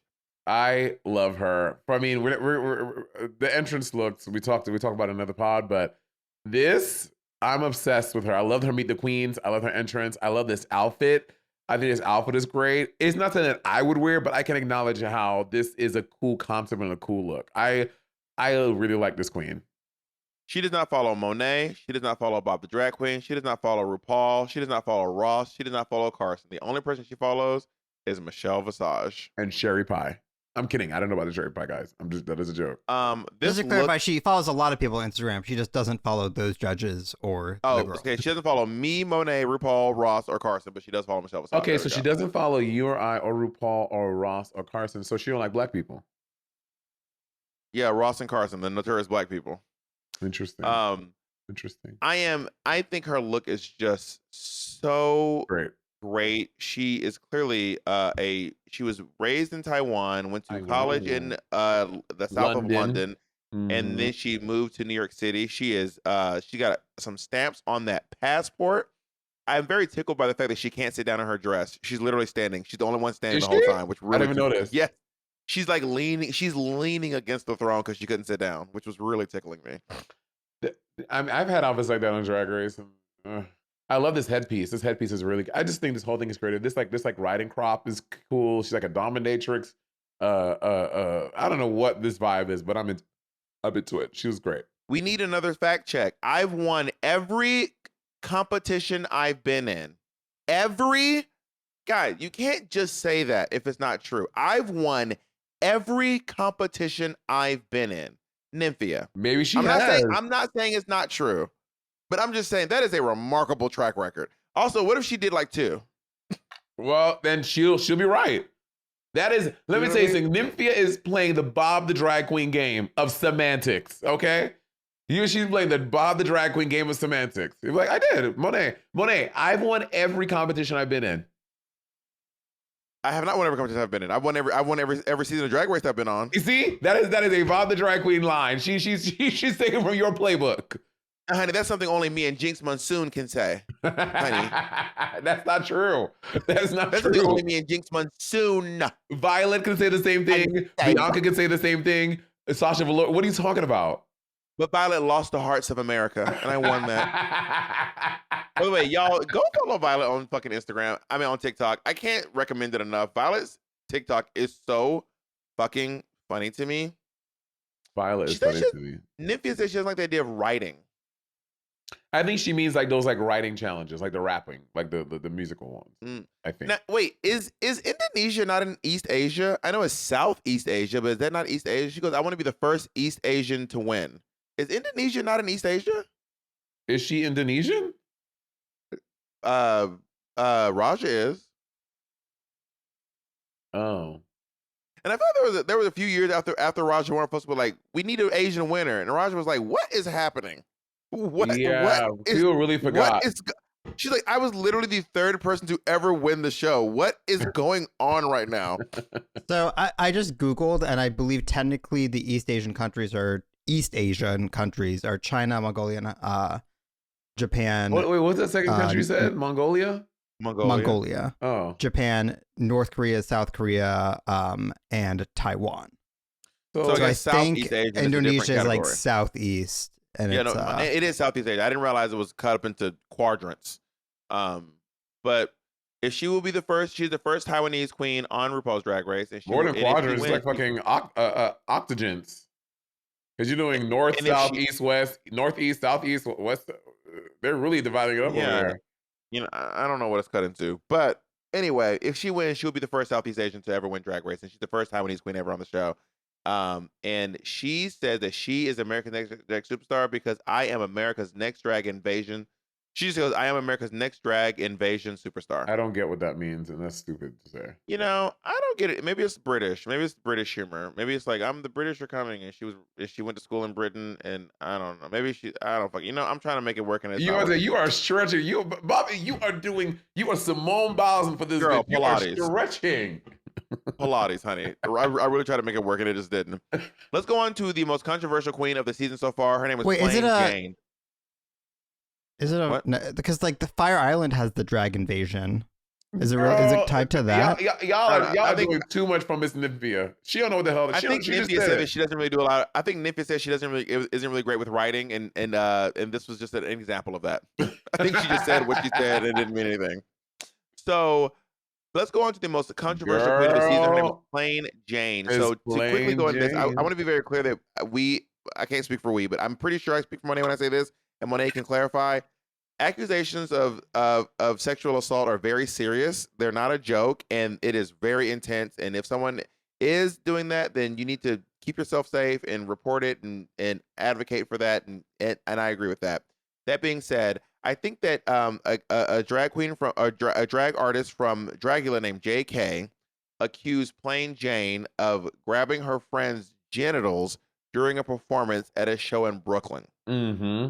I love her. I mean, the entrance looks. We talked about another pod, but this I'm obsessed with her. I love her meet the queens. I love her entrance. I love this outfit. I think this outfit is great. It's not something that I would wear, but I can acknowledge how this is a cool concept and a cool look. I really like this queen. She does not follow Monet. She does not follow Bob the Drag Queen. She does not follow RuPaul. She does not follow Ross. She does not follow Carson. The only person she follows is Michelle Visage. And Sherry Pie. I'm kidding. I don't know about the Sherry Pie guys. That is a joke. Just to clarify, she follows a lot of people on Instagram. She just doesn't follow those judges or the girls. Okay. She doesn't follow me, Monet, RuPaul, Ross, or Carson, but she does follow Michelle Visage. Okay, so she doesn't follow you or I or RuPaul or Ross or Carson. So she don't like black people. Yeah, Ross and Carson, the notorious black people. Interesting. Um, Interesting. I think her look is just so Great. great. She is clearly she was raised in Taiwan, went to college in the south of London. London, and then she moved to New York City. She got some stamps on that passport. I'm very tickled by the fact that she can't sit down in her dress. She's literally standing. She's the only one standing Is the whole she? time, which I really didn't even notice. yes. She's like leaning. She's leaning against the throne because she couldn't sit down, which was really tickling me. I've had outfits like that on Drag Race. And, I love this headpiece. This headpiece is really. I just think this whole thing is creative. This riding crop is cool. She's like a dominatrix. I don't know what this vibe is, but I'm into it. She was great. We need another fact check. I've won every competition I've been in. Every guy, you can't just say that if it's not true. I've won every competition I've been in. Nymphia. Maybe she I'm has. not saying it's not true, but I'm just saying that is a remarkable track record. Also, what if she did like 2? Well, then she'll be right. That is, let me tell you something. Nymphia is playing the Bob the Drag Queen game of semantics, okay? She's playing the Bob the Drag Queen game of semantics. You're like, I did. Monet, I've won every competition I've been in. I have not won every competition I've been in. I've won every season of Drag Race I've been on. You see? That is a Bob the Drag Queen line. She's taken from your playbook. Honey, that's something only me and Jinx Monsoon can say. Honey. That's not true. That's That's true. something only me and Jinx Monsoon. Violet can say the same thing. Bianca can say the same thing. Sasha Velour. What are you talking about? But Violet lost the hearts of America, and I won that. By the way, y'all, go follow Violet on fucking Instagram. I mean, on TikTok. I can't recommend it enough. Violet's TikTok is so fucking funny to me. Violet is funny to me. Nymphia says she doesn't like the idea of writing. I think she means like those like writing challenges, like the rapping, like the musical ones. I think. Now, wait, is Indonesia not in East Asia? I know it's Southeast Asia, but is that not East Asia? She goes, I want to be the first East Asian to win. Is Indonesia not in East Asia? Is she Indonesian? Raja is. Oh. And I thought there was a few years after Raja won, supposed to be like, we need an Asian winner, and Raja was like, what is happening? People really forgot. She's like, I was literally the third person to ever win the show. What is going on right now? So I just Googled, and I believe technically the East Asian countries are China, Mongolia, and Japan. Wait, what's that second country you said? Mongolia? Mongolia. Oh. Japan, North Korea, South Korea, and Taiwan. So I think Indonesia is like Southeast. And yeah, it is Southeast Asia. I didn't realize it was cut up into quadrants. But if she will be the first, she's the first Taiwanese queen on RuPaul's Drag Race. And more than quadrants, it's like fucking octogens. Because you're doing north, south, east, west, northeast, southeast, west. They're really dividing it up over there. You know, I don't know what it's cut into. But anyway, if she wins, she'll be the first Southeast Asian to ever win Drag Race. And she's the first Taiwanese queen ever on the show. And she says that she is America's next superstar because I am America's next drag invasion. She just goes, I am America's next drag invasion superstar. I don't get what that means, and that's stupid to say. You know, I don't get it. Maybe it's British. Maybe it's British humor. Maybe it's like the British are coming, and she went to school in Britain, and I don't know. Maybe I don't fucking. You know, I'm trying to make it work. And you are stretching. Bobby, you are Simone Biles for this. Girl, bitch. You Pilates. are stretching. Pilates, honey. I really tried to make it work, and it just didn't. Let's go on to the most controversial queen of the season so far. Her name is Plain Jane. Is it because like the Fire Island has the drag invasion? Is it tied to that? Y'all are doing too much from Miss Nymphia. She don't know what the hell. I think Nymphia said that she doesn't really do a lot. I think Nymphia said she isn't really great with writing, and this was just an example of that. I think she just said what she said and didn't mean anything. So let's go on to the most controversial queen of the season. Her name is Plain Jane. So to quickly go into this, I want to be very clear that I can't speak for we, but I'm pretty sure I speak for Monet when I say this, and Monet can clarify. Accusations of sexual assault are very serious. They're not a joke, and it is very intense. And if someone is doing that, then you need to keep yourself safe and report it and advocate for that. And I agree with that. That being said, I think that a drag queen from a drag artist from Dragula named JK accused Plain Jane of grabbing her friend's genitals during a performance at a show in Brooklyn. Mm-hmm.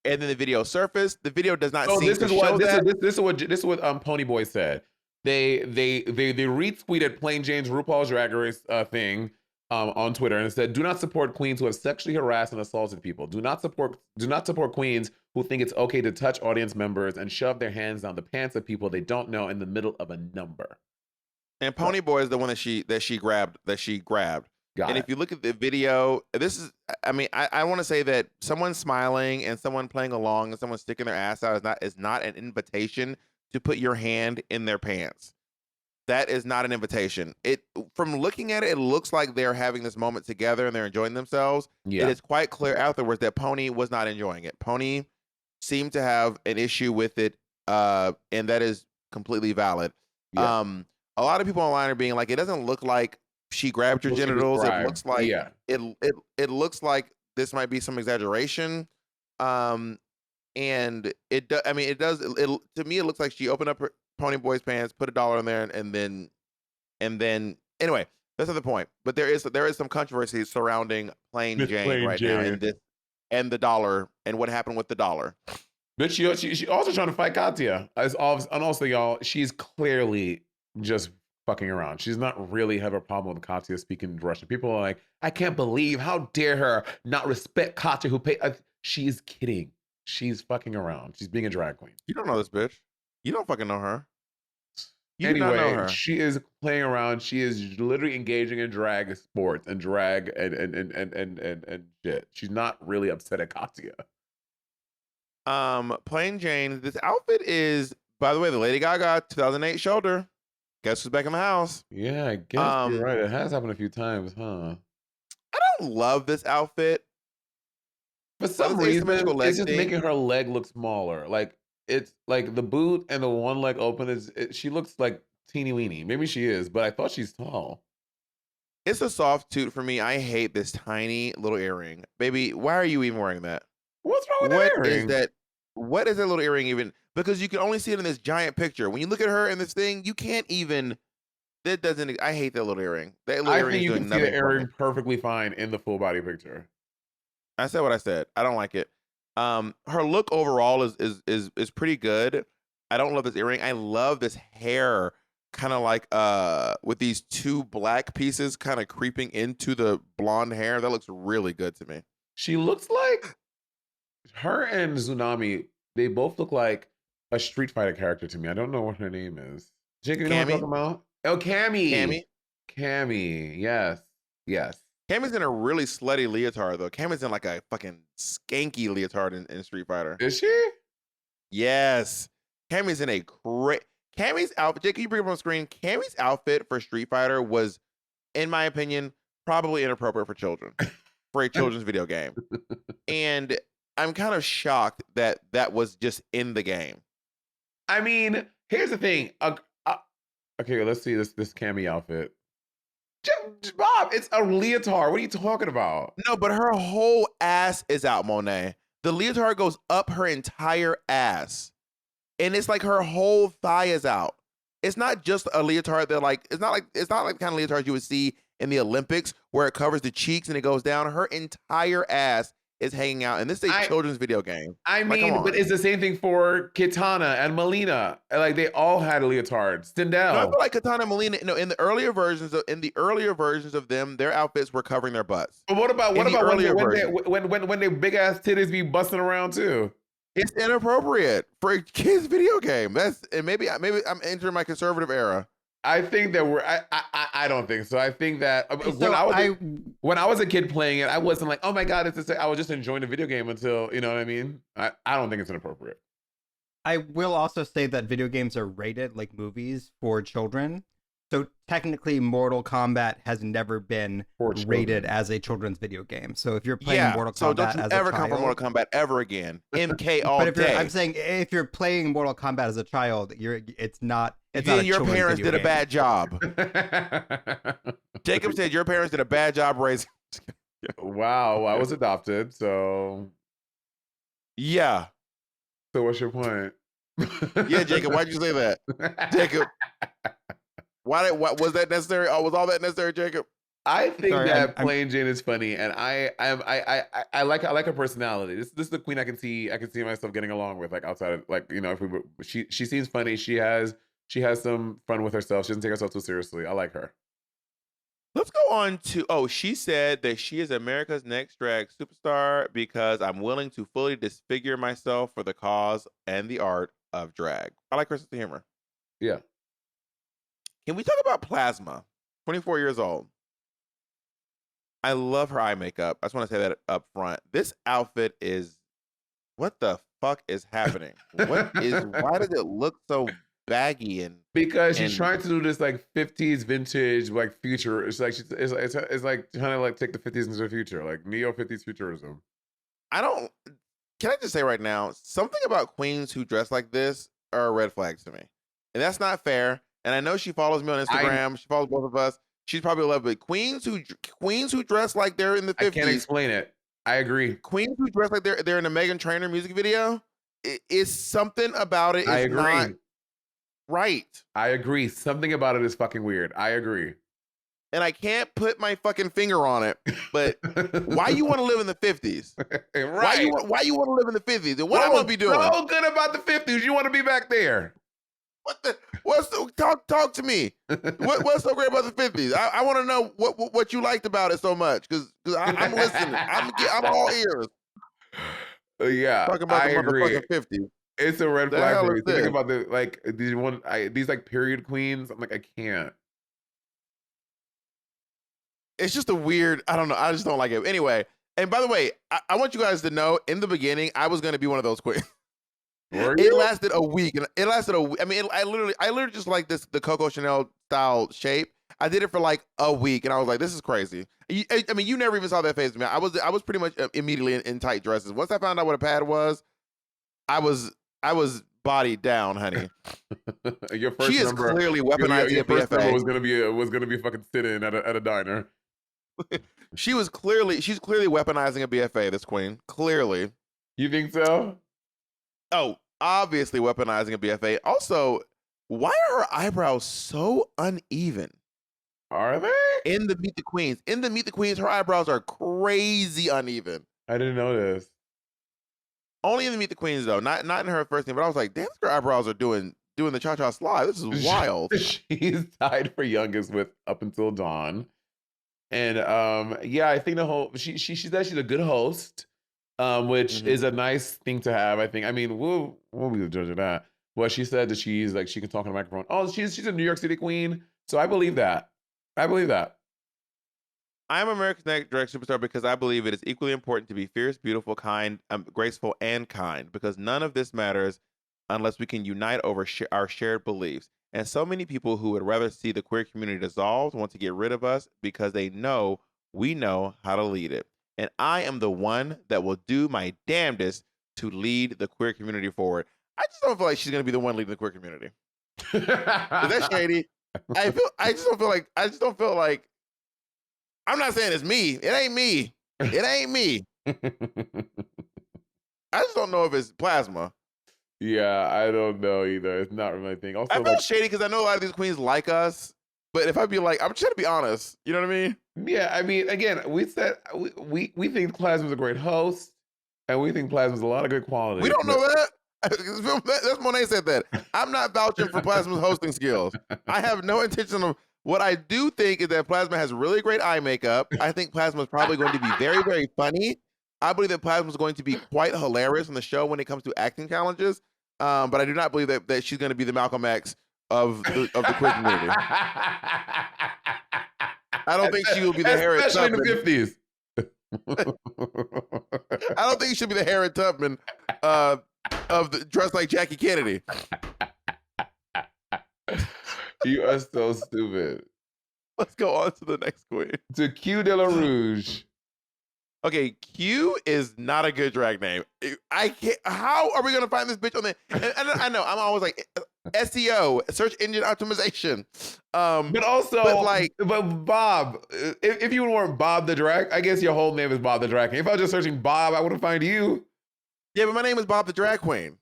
And then the video surfaced. The video does not So seem to show that. this is what Pony Boy said. They retweeted Plain Jane's RuPaul's Drag Race thing on Twitter, and it said, "Do not support queens who have sexually harassed and assaulted people. Do not support queens who think it's okay to touch audience members and shove their hands down the pants of people they don't know in the middle of a number." And Pony Boy is the one that she grabbed. Got And it. if you look at the video, this is, I mean, I want to say that someone smiling and someone playing along and someone sticking their ass out is not an invitation to put your hand in their pants. That is not an invitation. It, from looking at it, it looks like they're having this moment together and they're enjoying themselves. Yeah. It is quite clear afterwards that Pony was not enjoying it. Pony seemed to have an issue with it, and that is completely valid. Yeah. A lot of people online are being like, it doesn't look like she grabbed your What she genitals. It described. looks like Yeah. it looks like this might be some exaggeration. And it does. I mean, it does. It, to me, it looks like she opened up her Pony Boy's pants, put $1 in there, and then anyway, that's not the point. But there is some controversy surrounding Plain Miss Jane Plain right now, Jane. and this and the dollar and what happened with the dollar. But she also trying to fight Katya. And also, y'all, she's clearly just fucking around. She's not really have a problem with Katya speaking Russian. People are like, I can't believe, how dare her not respect Katya who paid. She's kidding. She's fucking around. She's being a drag queen. You don't know this bitch. You don't fucking know her. You do not know Anyway, her. she is playing around. She is literally engaging in drag sports and drag and shit. She's not really upset at Katya. Plain Jane. This outfit is, by the way, the Lady Gaga 2008 shoulder. Guess who's back in the house? Yeah, I guess you're right. It has happened a few times, huh? I don't love this outfit. For some Let's say reason, symmetrical leg it's just thing. making her leg look smaller. Like, it's like the boot and the one leg open she looks like teeny weeny. Maybe she is, but I thought she's tall. It's a soft toot for me. I hate this tiny little earring. Baby, why are you even wearing that? What's wrong with What that is earring? that? What is that little earring even? Because you can only see it in this giant picture. When you look at her in this thing, you can't even. That doesn't. I hate that little earring. That little I earring think is you doing can see the nothing for me. earring perfectly fine in the full body picture. I said what I said. I don't like it. Her look overall is pretty good. I don't love this earring. I love this hair, kind of like with these two black pieces kind of creeping into the blonde hair. That looks really good to me. She looks like her and Tsunami. They both look like a Street Fighter character to me. I don't know what her name is. Jacob, you know what I'm Cammy? talking about? Oh, Cammy. Cammy? Cammy. Yes. Yes. Cammy's in a really slutty leotard though. Cammy's in like a fucking skanky leotard in Street Fighter. Is she? Yes. Cammy's in a great. Cammy's outfit. Jake, can you bring it up on screen? Cammy's outfit for Street Fighter was, in my opinion, probably inappropriate for children, for a children's video game. And I'm kind of shocked that that was just in the game. I mean, here's the thing. Okay, let's see this Cammy outfit. Bob, it's a leotard. What are you talking about? No, but her whole ass is out, Monet. The leotard goes up her entire ass. And it's like her whole thigh is out. It's not just a leotard that like it's not like the kind of leotard you would see in the Olympics where it covers the cheeks and it goes down. Her entire ass is hanging out. And this is a children's video game. I Like, mean, come but on. it's the same thing for Kitana and Melina. Like they all had leotards. Stendhal. No, I feel like Katana and Melina, in the earlier versions of them, their outfits were covering their butts. But what about when they big ass titties be busting around too? It's inappropriate for a kids video game. Maybe I'm entering my conservative era. I think that I don't think so. I think that So when I was a kid playing it, I wasn't like, oh my God, I was just enjoying the video game until, you know what I mean? I don't think it's inappropriate. I will also say that video games are rated like movies for children. So technically, Mortal Kombat has never been rated as a children's video game. So if you're playing Mortal Kombat so don't you as ever a child, come for Mortal Kombat ever again. MK all but if day. I'm saying if you're playing Mortal Kombat as a child, it's not. It's then not a your children's parents video did a game. bad job. Jacob said your parents did a bad job raising. Wow, I was adopted, so Yeah. So what's your point? Yeah, Jacob, why'd you say that? Jacob. Why was that necessary? Oh, was all that necessary, Jacob? I think Sorry, that I'm Plain Jane is funny, and I like her personality. This is the queen I can see myself getting along with, like outside of like if we were, she seems funny. She has some fun with herself. She doesn't take herself too seriously. I like her. Let's go on to she said that she is America's next drag superstar because I'm willing to fully disfigure myself for the cause and the art of drag. I like her sense of humor. Yeah. Can we talk about Plasma? 24 years old. I love her eye makeup. I just want to say that up front. This outfit is what the fuck is happening? Why does it look so baggy because she's and trying to do this like 50s vintage like future. It's like it's like trying to like take the 50s into the future, like neo 50s futurism. Can I just say right now, something about queens who dress like this are red flags to me. And that's not fair. And I know she follows me on Instagram. She follows both of us. She's probably love it. Queens who dress like they're in the 50s. I can't explain it. I agree. Queens who dress like they're in a Meghan Trainor music video. It's something about it. I It's agree. not right. I agree. Something about it is fucking weird. I agree. And I can't put my fucking finger on it. But why you want to live in the 50s? Right. Why you want to live in the 50s? And what I'm gonna be doing? So good about the 50s. You want to be back there. Talk to me. What's so great about the 50s? I want to know what you liked about it so much because I'm listening. I'm all ears. Yeah, Talking about the motherfucking 50s. It's a red flag for me. Is Think about these like period queens. I'm like, I can't. It's just a weird. I don't know. I just don't like it. Anyway, and by the way, I want you guys to know in the beginning I was going to be one of those queens. It lasted a week, and it lasted a week. I mean, I literally just like the Coco Chanel style shape. I did it for like a week, and I was like, "This is crazy." I mean, you never even saw that phase of me. I was pretty much immediately in tight dresses. Once I found out what a pad was, I was bodied down, honey. Your first she is number, clearly weaponizing your a first number BFA. was gonna be fucking sitting at a diner. She's clearly weaponizing a BFA. This queen, clearly. You think so? Oh, obviously weaponizing a BFA. Also, why are her eyebrows so uneven? Are they? In the Meet the Queens, her eyebrows are crazy uneven. I didn't notice. Only in the Meet the Queens though, not in her first name. But I was like, damn, her eyebrows are doing the cha-cha slide. This is wild. She's tied for youngest with Up Until Dawn, and yeah, I think the whole she says she's a good host. Which is a nice thing to have, I think. I mean, we'll be the judge of that. But she said that she's like she can talk on the microphone. Oh, she's a New York City queen, so I believe that. I believe that. I am America's next drag superstar because I believe it is equally important to be fierce, beautiful, kind, graceful, and kind. Because none of this matters unless we can unite over our shared beliefs. And so many people who would rather see the queer community dissolved want to get rid of us because they know we know how to lead it. And I am the one that will do my damnedest to lead the queer community forward. I just don't feel like she's going to be the one leading the queer community. Is that shady? I just don't feel like. I'm not saying it's me. It ain't me. It ain't me. I just don't know if it's Plasma. Yeah, I don't know either. It's not really my thing. Also, I feel shady because I know a lot of these queens like us. But if I be like, I'm trying to be honest. You know what I mean? Yeah, I mean, again, we said we think Plasma's a great host, and we think Plasma's a lot of good quality. We don't know that. That's Monet said that. I'm not vouching for Plasma's hosting skills. I have no intention of. What I do think is that Plasma has really great eye makeup. I think Plasma is probably going to be very, very funny. I believe that Plasma is going to be quite hilarious on the show when it comes to acting challenges. But I do not believe that she's going to be the Malcolm X of the queer community. I don't think she will be the Harriet Tubman. Especially in the 50s. I don't think she'll be the Harriet Tubman of the dressed like Jackie Kennedy. You are so stupid. Let's go on to the next queen. To Q de la Rouge. Okay, Q is not a good drag name. I can't. How are we gonna find this bitch on the? And I know I'm always like SEO, search engine optimization. But Bob, if you weren't Bob the drag, I guess your whole name is Bob the drag queen. If I was just searching Bob, I wouldn't find you. Yeah, but my name is Bob the drag queen.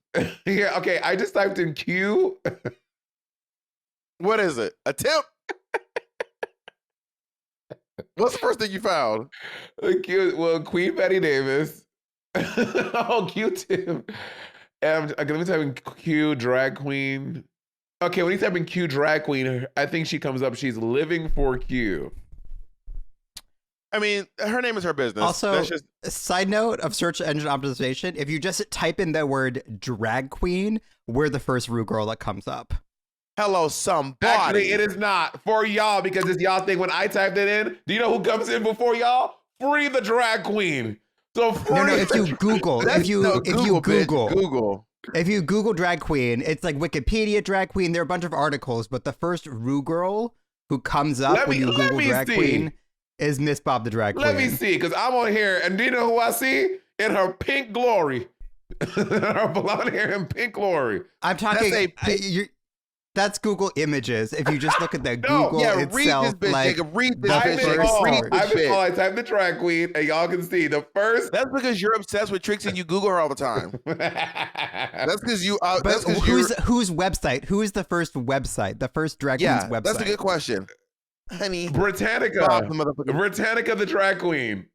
Yeah, okay. I just typed in Q. What is it? A tip? What's the first thing you found? Well, Queen Betty Davis. Oh, Q-tip. Okay, let me type in Q drag queen. Okay, when you type in Q drag queen, I think she comes up. She's living for Q. I mean, her name is her business. Also, that's just a side note of search engine optimization, if you just type in the word drag queen, we're the first Ru girl that comes up. hello somebody. Actually, it is not for y'all because it's y'all thing. When I typed it in, do you know who comes in before y'all? Free the drag queen. So free. No, if you Google, if you Google. If you Google drag queen, it's like Wikipedia drag queen. There are a bunch of articles, but the first Ru girl who comes up when you Google drag queen is Miss Bob the drag queen. Let me see, because I'm on here, and do you know who I see? In her pink glory. Her blonde hair in pink glory. I'm talking. That's Google Images. If you just look at the Google itself, read this bitch, like Jacob, read this I bitch. typed the drag queen, and y'all can see the first. That's because you're obsessed with Trixie and you Google her all the time. That's because you. But whose website? Who is the first website? The first drag queen's website. That's a good question. Honey, Britannica. Britannica, the drag queen.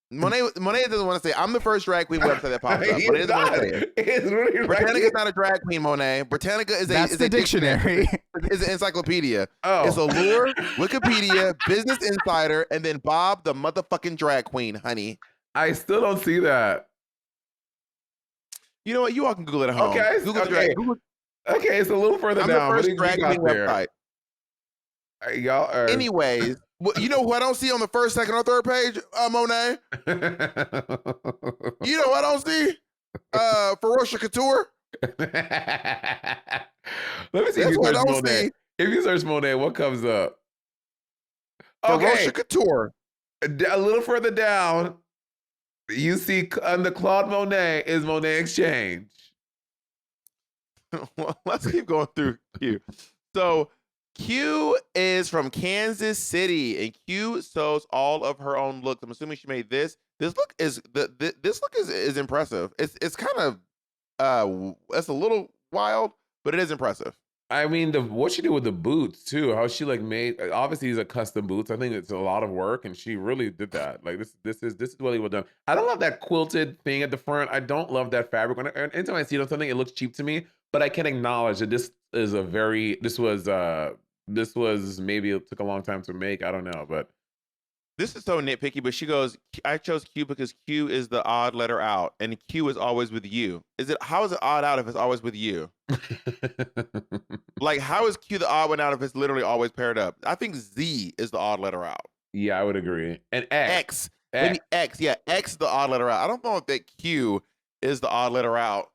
Monet doesn't want to say, I'm the first drag queen website that pops up. Monet doesn't want to say it. It's really Britannica is not a drag queen, Monet. Britannica is a dictionary. It's an encyclopedia. Oh. It's Allure, Wikipedia, Business Insider, and then Bob the motherfucking drag queen, honey. I still don't see that. You know what? You all can Google it at home. Okay. Okay, it's a little further down. I'm the first drag queen website. Y'all are... Anyways, you know who I don't see on the first, second, or third page, Monet? You know who I don't see? Ferocious Couture. Let me see. That's what I don't see. If you search Monet, what comes up? Okay. Ferocious Couture. A little further down, you see under Claude Monet is Monet Exchange. Well, let's keep going through Q. So Q is from Kansas City, and Q sews all of her own looks. I'm assuming she made this. This look is impressive. It's kind of it's a little wild, but it is impressive. I mean, what she did with the boots too, how she like made, obviously these are custom boots. I think it's a lot of work, and she really did that. Like this is really well done. I don't love that quilted thing at the front. I don't love that fabric. Anytime I see it on something, it looks cheap to me. But I can acknowledge that this was maybe it took a long time to make. I don't know, but this is so nitpicky. But she goes, I chose Q because Q is the odd letter out, and Q is always with you. How is it odd out if it's always with you? Like, how is Q the odd one out if it's literally always paired up? I think Z is the odd letter out. Yeah, I would agree. And X. Maybe X. Yeah, X is the odd letter out. I don't know if that Q is the odd letter out.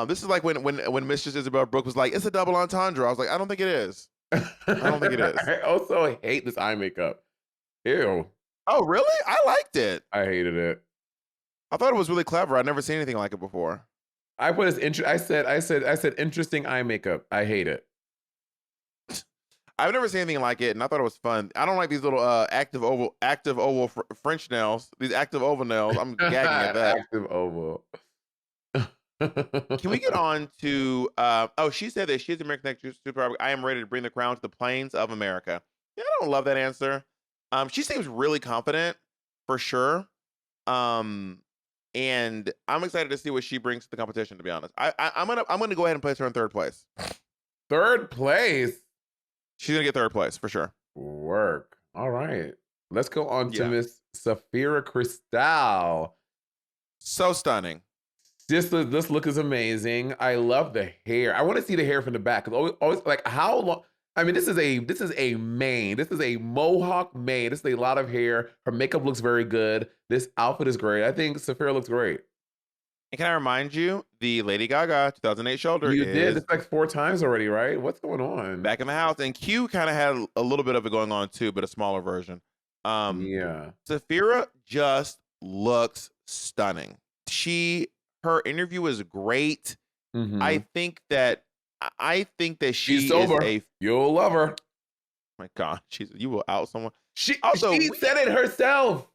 This is like when Mistress Isabel Brooke was like, it's a double entendre. I was like, I don't think it is. I don't think it is. I also hate this eye makeup. Ew. Oh, really? I liked it. I hated it. I thought it was really clever. I'd never seen anything like it before. I put as I said interesting eye makeup. I hate it. I've never seen anything like it, and I thought it was fun. I don't like these little active oval French nails. These active oval nails. I'm gagging at that. Active oval. Can we get on to? She said that she's American Next Superstar. I am ready to bring the crown to the plains of America. Yeah, I don't love that answer. She seems really confident, for sure. And I'm excited to see what she brings to the competition. To be honest, I'm gonna go ahead and place her in third place. Third place. She's gonna get third place for sure. Work. All right. Let's go on to Miss Safira Cristal. So stunning. This look is amazing. I love the hair. I want to see the hair from the back because always like how long. I mean, this is a mane. This is a mohawk mane. This is a lot of hair. Her makeup looks very good. This outfit is great. I think Safira looks great. And can I remind you, the Lady Gaga 2008 shoulder did. It's like 4 times already, right? What's going on? Back in the house. And Q kind of had a little bit of it going on too, but a smaller version. Yeah. Safira just looks stunning. Her interview is great. Mm-hmm. I think that she's sober. You'll love her. Oh my God, you will out someone. She said it herself.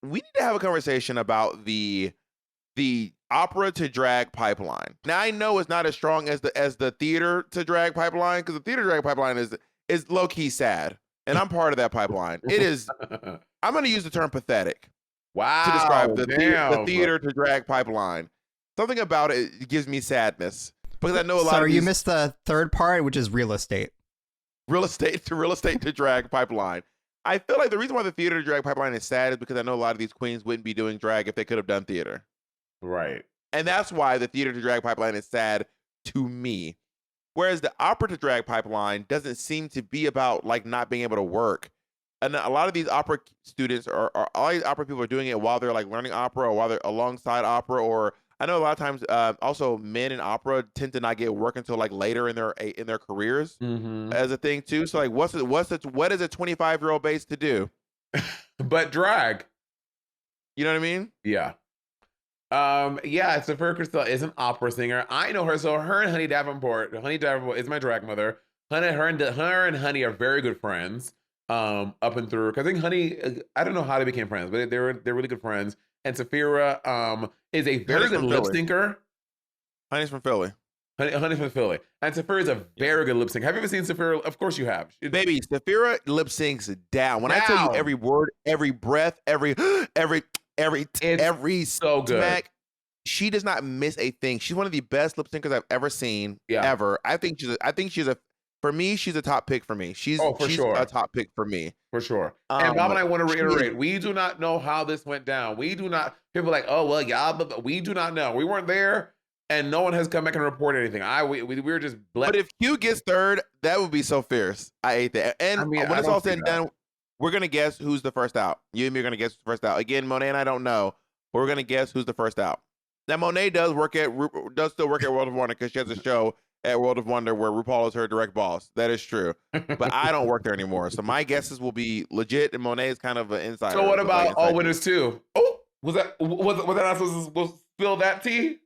We need to have a conversation about the opera to drag pipeline. Now I know it's not as strong as the theater to drag pipeline because the theater drag pipeline is low key sad. and I'm part of that pipeline. It is. I'm going to use the term pathetic Wow. to describe the damn. theater to drag pipeline. Something about it gives me sadness because I know a lot of Sorry, these you missed the third part, which is real estate. real estate to drag pipeline. I feel like the reason why the theater to drag pipeline is sad is because I know a lot of these queens wouldn't be doing drag if they could have done theater. Right. And that's why the theater to drag pipeline is sad to me. Whereas the opera to drag pipeline doesn't seem to be about like not being able to work. And a lot of these opera students or all these opera people are doing it while they're like learning opera or while they're alongside opera. Or I know a lot of times also men in opera tend to not get work until like later in their careers as a thing too. So like what is a 25-year-old base to do? But drag. You know what I mean? Yeah. Yeah, Sophia Crystal is an opera singer. I know her. So her and Honey Davenport is my drag mother. Her and Honey are very good friends. Up and through. Cause I think Honey, I don't know how they became friends, but they're really good friends. And Sophia is a very good lip syncer. Honey's from Philly. Honey's from Philly. And Sophia is a very good lip sync. Have you ever seen Sophia? Of course you have. Baby, Sophia lip syncs down. When I tell you every word, every breath, every so good. smack, she does not miss a thing. She's one of the best lip syncers I've ever seen. Ever. I think for me, she's a top pick for me. She's sure. a top pick for me. For sure. And Bob and I want to reiterate, we do not know how this went down. We do not, people are like, oh, well, yeah, but we do not know. We weren't there and no one has come back and reported anything. We were just But if Q gets third, that would be so fierce. I ate that. And when it's all said and done, we're going to guess who's the first out. You and me are going to guess who's the first out. Again, Monet and I don't know, but we're going to guess who's the first out. Now, Monet does still work at World of Wonder because she has a show at World of Wonder where RuPaul is her direct boss. That is true. But I don't work there anymore. So my guesses will be legit and Monet is kind of an insider. So what about All Winners 2? Oh, was that not supposed to spill that tea?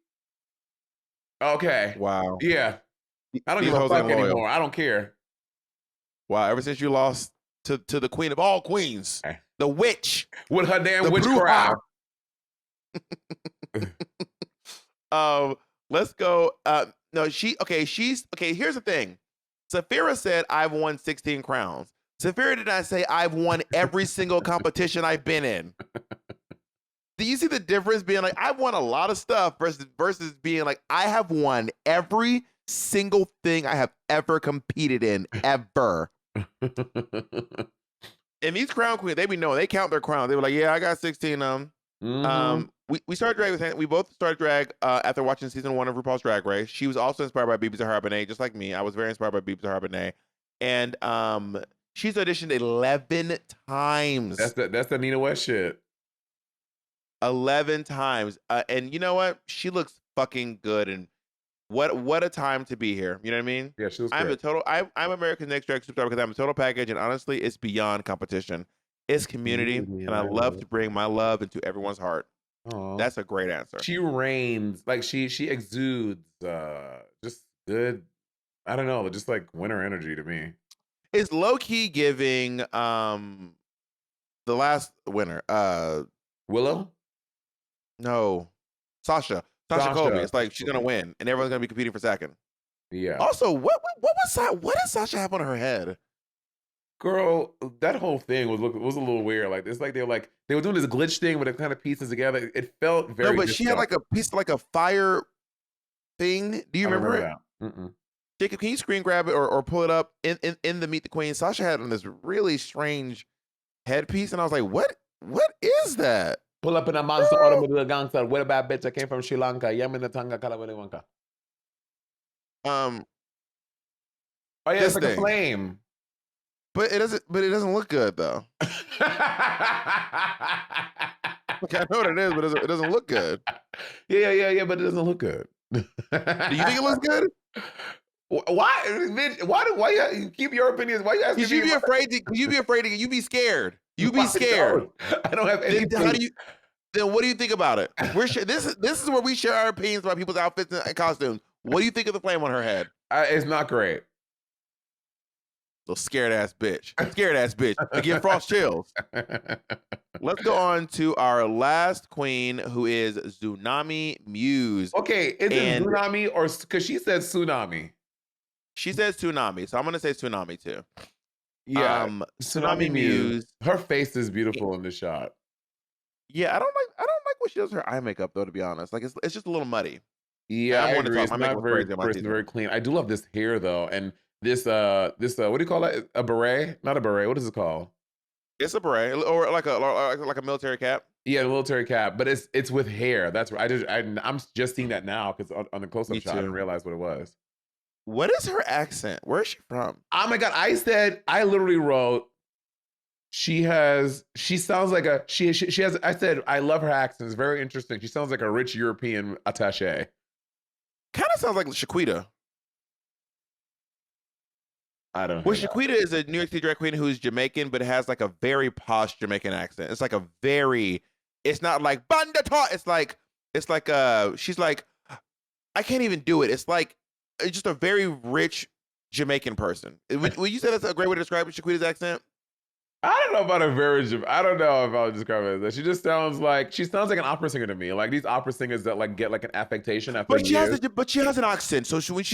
Okay. Wow. Yeah. I don't give a fuck anymore. I don't care. Wow. Ever since you lost to the queen of all queens, the witch. With her damn witchcraft. Let's go. Here's the thing. Saphira said I've won 16 crowns. Saphira did not say I've won every single competition I've been in. Do you see the difference being like I've won a lot of stuff versus being like I have won every single thing I have ever competed in ever. And these crown queens, they be knowing, they count their crowns. They were like, yeah, I got 16 of them. We started drag we both started drag after watching season 1 of RuPaul's Drag Race. She was also inspired by Bibi Zahara Benet, just like me. I was very inspired by Bibi Zahara Benet. And she's auditioned 11 times. That's the Nina West shit. 11 times. And you know what? She looks fucking good. And what a time to be here. You know what I mean? Yeah, she looks I'm great. I'm America's Next Drag Superstar because I'm a total package. And honestly, it's beyond competition. It's community. And I love to bring my love into everyone's heart. Aww. That's a great answer. She reigns. Like she exudes just good, I don't know, just like winter energy to me. It's low-key giving the last winner. Willow? No. Sasha Colby. It's like she's gonna win and everyone's gonna be competing for second. Yeah. Also, what does Sasha have on her head? Girl, that whole thing was a little weird. Like it's like they were doing this glitch thing, but it kind of pieces together. It felt very. No, but she had like a piece, like a fire thing. Do you remember it? Mm-mm. Jacob, can you screen grab it or pull it up in the Meet the Queen? Sasha had on this really strange headpiece, and I was like, what is that? Pull up in a monster automobile gangster. What about bitch? I came from Sri Lanka. Yamina Tanga Kalawalewanka. Oh yeah, it's like a flame. But it doesn't look good though. Like, I know what it is, but it doesn't look good. Yeah, but it doesn't look good. Do you think it looks good? Why, bitch? Why you keep your opinions? Why you asking me? Because you be afraid to. You be scared. You be scared. I don't have any. Then what do you think about it? This is where we share our opinions about people's outfits and costumes. What do you think of the flame on her head? It's not great. So scared ass bitch. Again, frost chills. Let's go on to our last queen, who is Tsunami Muse. Okay, is it Tsunami or because she said tsunami? She says tsunami, so I'm gonna say tsunami too. Yeah, Tsunami Muse. Her face is beautiful in the shot. Yeah, I don't like when she does her eye makeup though. To be honest, like it's just a little muddy. Yeah, I I'm one to agree. talk. It's My makeup not was very crazy on my crisp, season. very clean. I do love this hair though, and this what do you call it? A beret? Not a beret. What is it called? It's a beret or like a military cap. Yeah, the military cap, but it's with hair. That's right. I'm just seeing that now because on the close up Me shot, I didn't too. realize what it was. What is her accent? Where is she from? Oh my god! I literally wrote. She sounds like she has. I said I love her accent. It's very interesting. She sounds like a rich European attaché. Kind of sounds like Shaquita. I don't Well, hear that. Shaquita is a New York City drag queen who's Jamaican, but has like a very posh Jamaican accent. It's like a very. It's not like bandita. It's like she's like I can't even do it. It's just a very rich Jamaican person. Would you say that's a great way to describe Shaquita's accent? I don't know about a very. I don't know if I would describe it as that. She sounds like an opera singer to me. Like these opera singers that like get like an affectation after years. But she has an accent. So when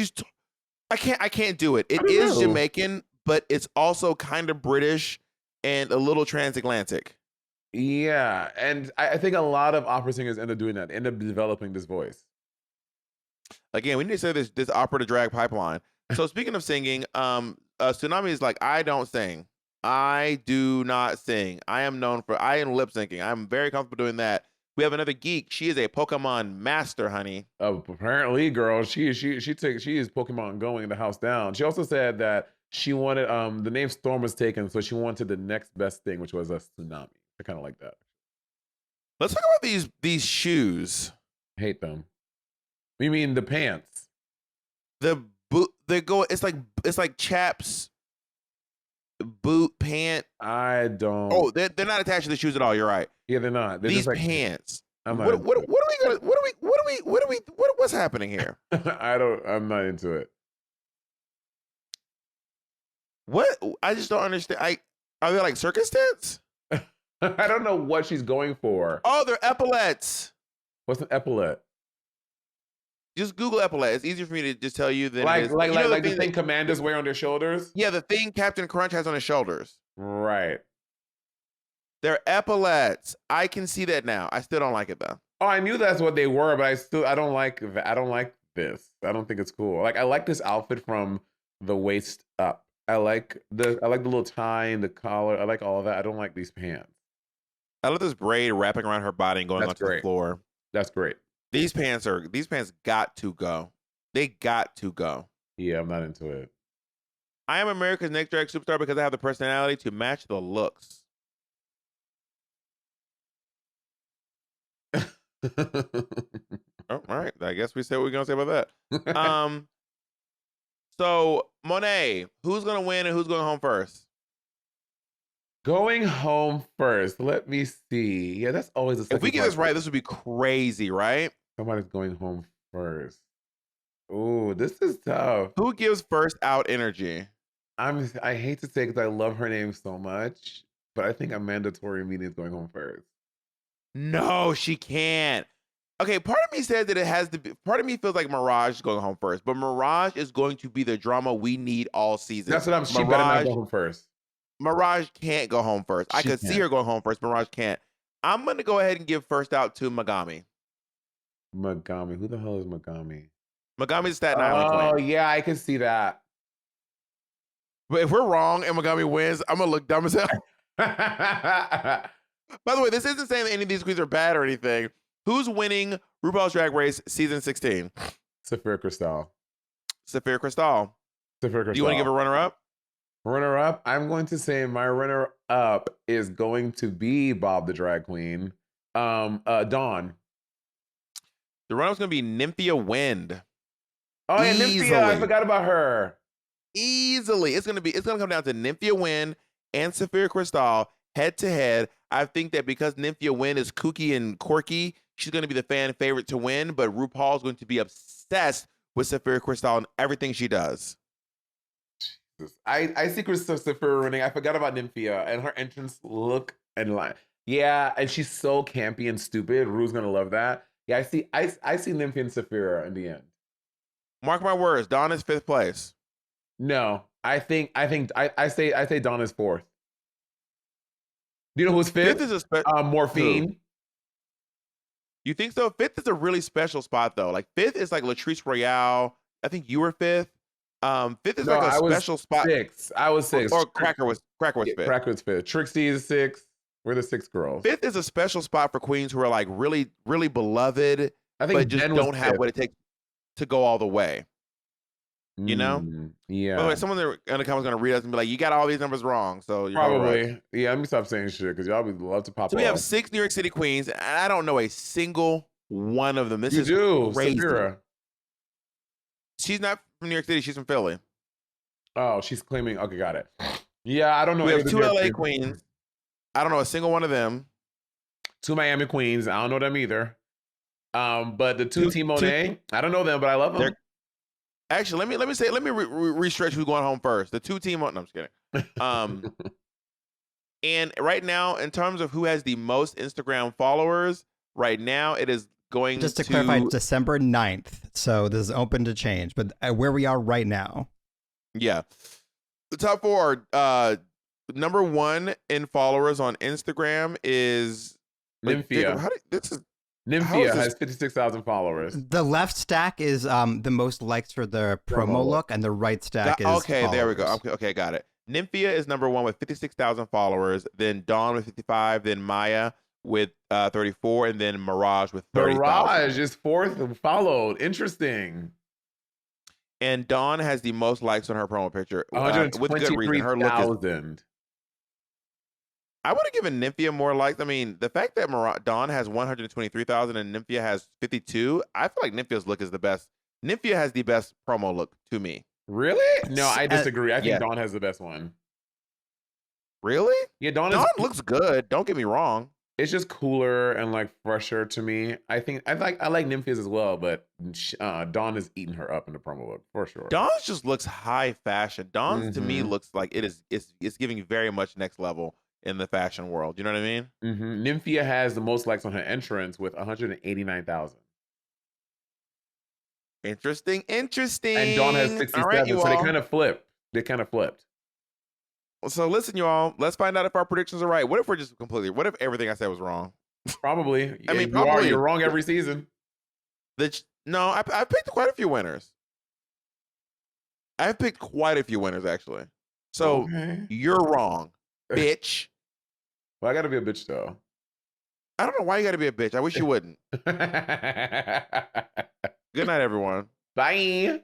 I can't do it. I It don't is know. Jamaican, but it's also kind of British and a little transatlantic. Yeah, and I think a lot of opera singers end up doing that. End up developing this voice. Again, we need to say this opera to drag pipeline. So speaking of singing, Tsunami is like, I don't sing. I do not sing. I am lip syncing. I'm very comfortable doing that. We have another geek. She is a Pokemon master, honey. Apparently, girl, she is Pokemon going the house down. She also said that she wanted the name Storm was taken, so she wanted the next best thing, which was a tsunami. I kind of like that. Let's talk about these shoes. Hate them. You mean the pants? The boot they go. It's like chaps boot pant. I don't. Oh, they're not attached to the shoes at all. You're right. Yeah, they're not. They're These just like pants. I'm not. What's happening here? I'm not into it. What? I just don't understand. Are they like circus tents? I don't know what she's going for. Oh, they're epaulets. What's an epaulette? Just Google epaulette. It's easier for me to just tell you than Like it is. the thing commanders wear on their shoulders. Yeah, the thing Captain Crunch has on his shoulders. Right. They're epaulets. I can see that now. I still don't like it though. Oh, I knew that's what they were, but I don't like I don't like this. I don't think it's cool. Like I like this outfit from the waist up. I like the little tie and the collar. I like all of that. I don't like these pants. I love this braid wrapping around her body and going onto the floor. That's great. These pants got to go. They got to go. Yeah, I'm not into it. I am America's next drag superstar because I have the personality to match the looks. Oh, all right. I guess we said what we're gonna say about that. So Monet, who's gonna win and who's going home first? Going home first. Let me see. Yeah, that's always a. If we get this right, this would be crazy, right? Somebody's going home first. Oh, this is tough. Who gives first out energy? I hate to say because I love her name so much, but I think Amanda Tori is going home first. No, she can't. Okay, part of me says that it has to be. Part of me feels like Mirage is going home first, but Mirage is going to be the drama we need all season. That's what she better not go home first. Mirage can't go home first. I could see her going home first. Mirage can't. I'm going to go ahead and give first out to Megami. Megami. Who the hell is Megami? Megami's Staten Island queen. Oh, yeah, I can see that. But if we're wrong and Megami wins, I'm going to look dumb as hell. By the way, this isn't saying that any of these queens are bad or anything. Who's winning RuPaul's Drag Race season 16? Saphira Cristál. Saphira Cristál. Do you want to give a runner-up? Runner-up? I'm going to say my runner-up is going to be Bob the Drag Queen. Dawn. The runner-up's going to be Nymphia Wind. Oh, yeah, Nymphia. I forgot about her. Easily. It's going to come down to Nymphia Wind and Saphira Cristál head-to-head. I think that because Nymphia Wind is kooky and quirky, she's going to be the fan favorite to win, but RuPaul's going to be obsessed with Saphira Cristál and everything she does. I see Saphira winning. I forgot about Nymphia and her entrance look and line. Yeah, and she's so campy and stupid. Ru's going to love that. Yeah, I see Nymphia and Saphira in the end. Mark my words, Dawn is 5th place. No, I say Dawn is fourth. Do you know who's fifth? Fifth is a Morphine. Who? You think so? Fifth is a really special spot though. Like fifth is like Latrice Royale. I think you were fifth. Fifth is No, like a I was special spot. six. I was six. Or Cracker was fifth. Cracker was fifth. Trixie is six. We're the six girls. Fifth is a special spot for queens who are like really, really beloved, I think but just Jen was don't have fifth. what it takes to go all the way. You know? Yeah. By the way, someone in the comments is gonna read us and be like, "You got all these numbers wrong." So you're probably right. Yeah. Let me stop saying shit because y'all would love to pop. So we have 6 New York City queens, and I don't know a single one of them. This is crazy. Sapphira. She's not from New York City. She's from Philly. Oh, she's claiming. Okay, got it. Yeah, I don't know. We have 2 LA queens. I don't know a single one of them. 2 Miami queens. I don't know them either. But the 2 Team Monet, I don't know them, but I love them. Actually, let me restretch who's going home first. The 2 Team. No, I'm just kidding. And right now, in terms of who has the most Instagram followers, right now it is going just to clarify, December 9th. So this is open to change, but where we are right now. Yeah. The top 4 are number 1 in followers on Instagram is Nymphia. Nymphia has 56,000 followers. The left stack is the most likes for the promo look, and the right stack is okay. followers. There we go. Okay, got it. Nymphia is number 1 with 56,000 followers. Then Dawn with 55. Then Maya with 34, and then Mirage with 30,000. Mirage is 4th followed. Interesting. And Dawn has the most likes on her promo picture. With good reason. Her look is. I would have given Nymphia more likes. I mean, the fact that Dawn has 123,000 and Nymphia has 52, I feel like Nymphia's look is the best. Nymphia has the best promo look to me. Really? No, I disagree. I think Dawn has the best one. Really? Yeah, Dawn looks good. Don't get me wrong. It's just cooler and like fresher to me. I like Nymphia's as well, but Dawn is eating her up in the promo look for sure. Dawn's just looks high fashion. Dawn's to me looks like it's giving very much next level in the fashion world. You know what I mean? Nymphia has the most likes on her entrance with 189,000. Interesting. And Dawn has 67. Right, so they kind of flipped. So listen, you all. Let's find out if our predictions are right. What if we're just what if everything I said was wrong? Probably. I mean, probably you're wrong every season. No, I picked quite a few winners. I've picked quite a few winners actually. So you're wrong, bitch. Well, I gotta be a bitch though. I don't know why you gotta be a bitch. I wish you wouldn't. Good night, everyone. Bye.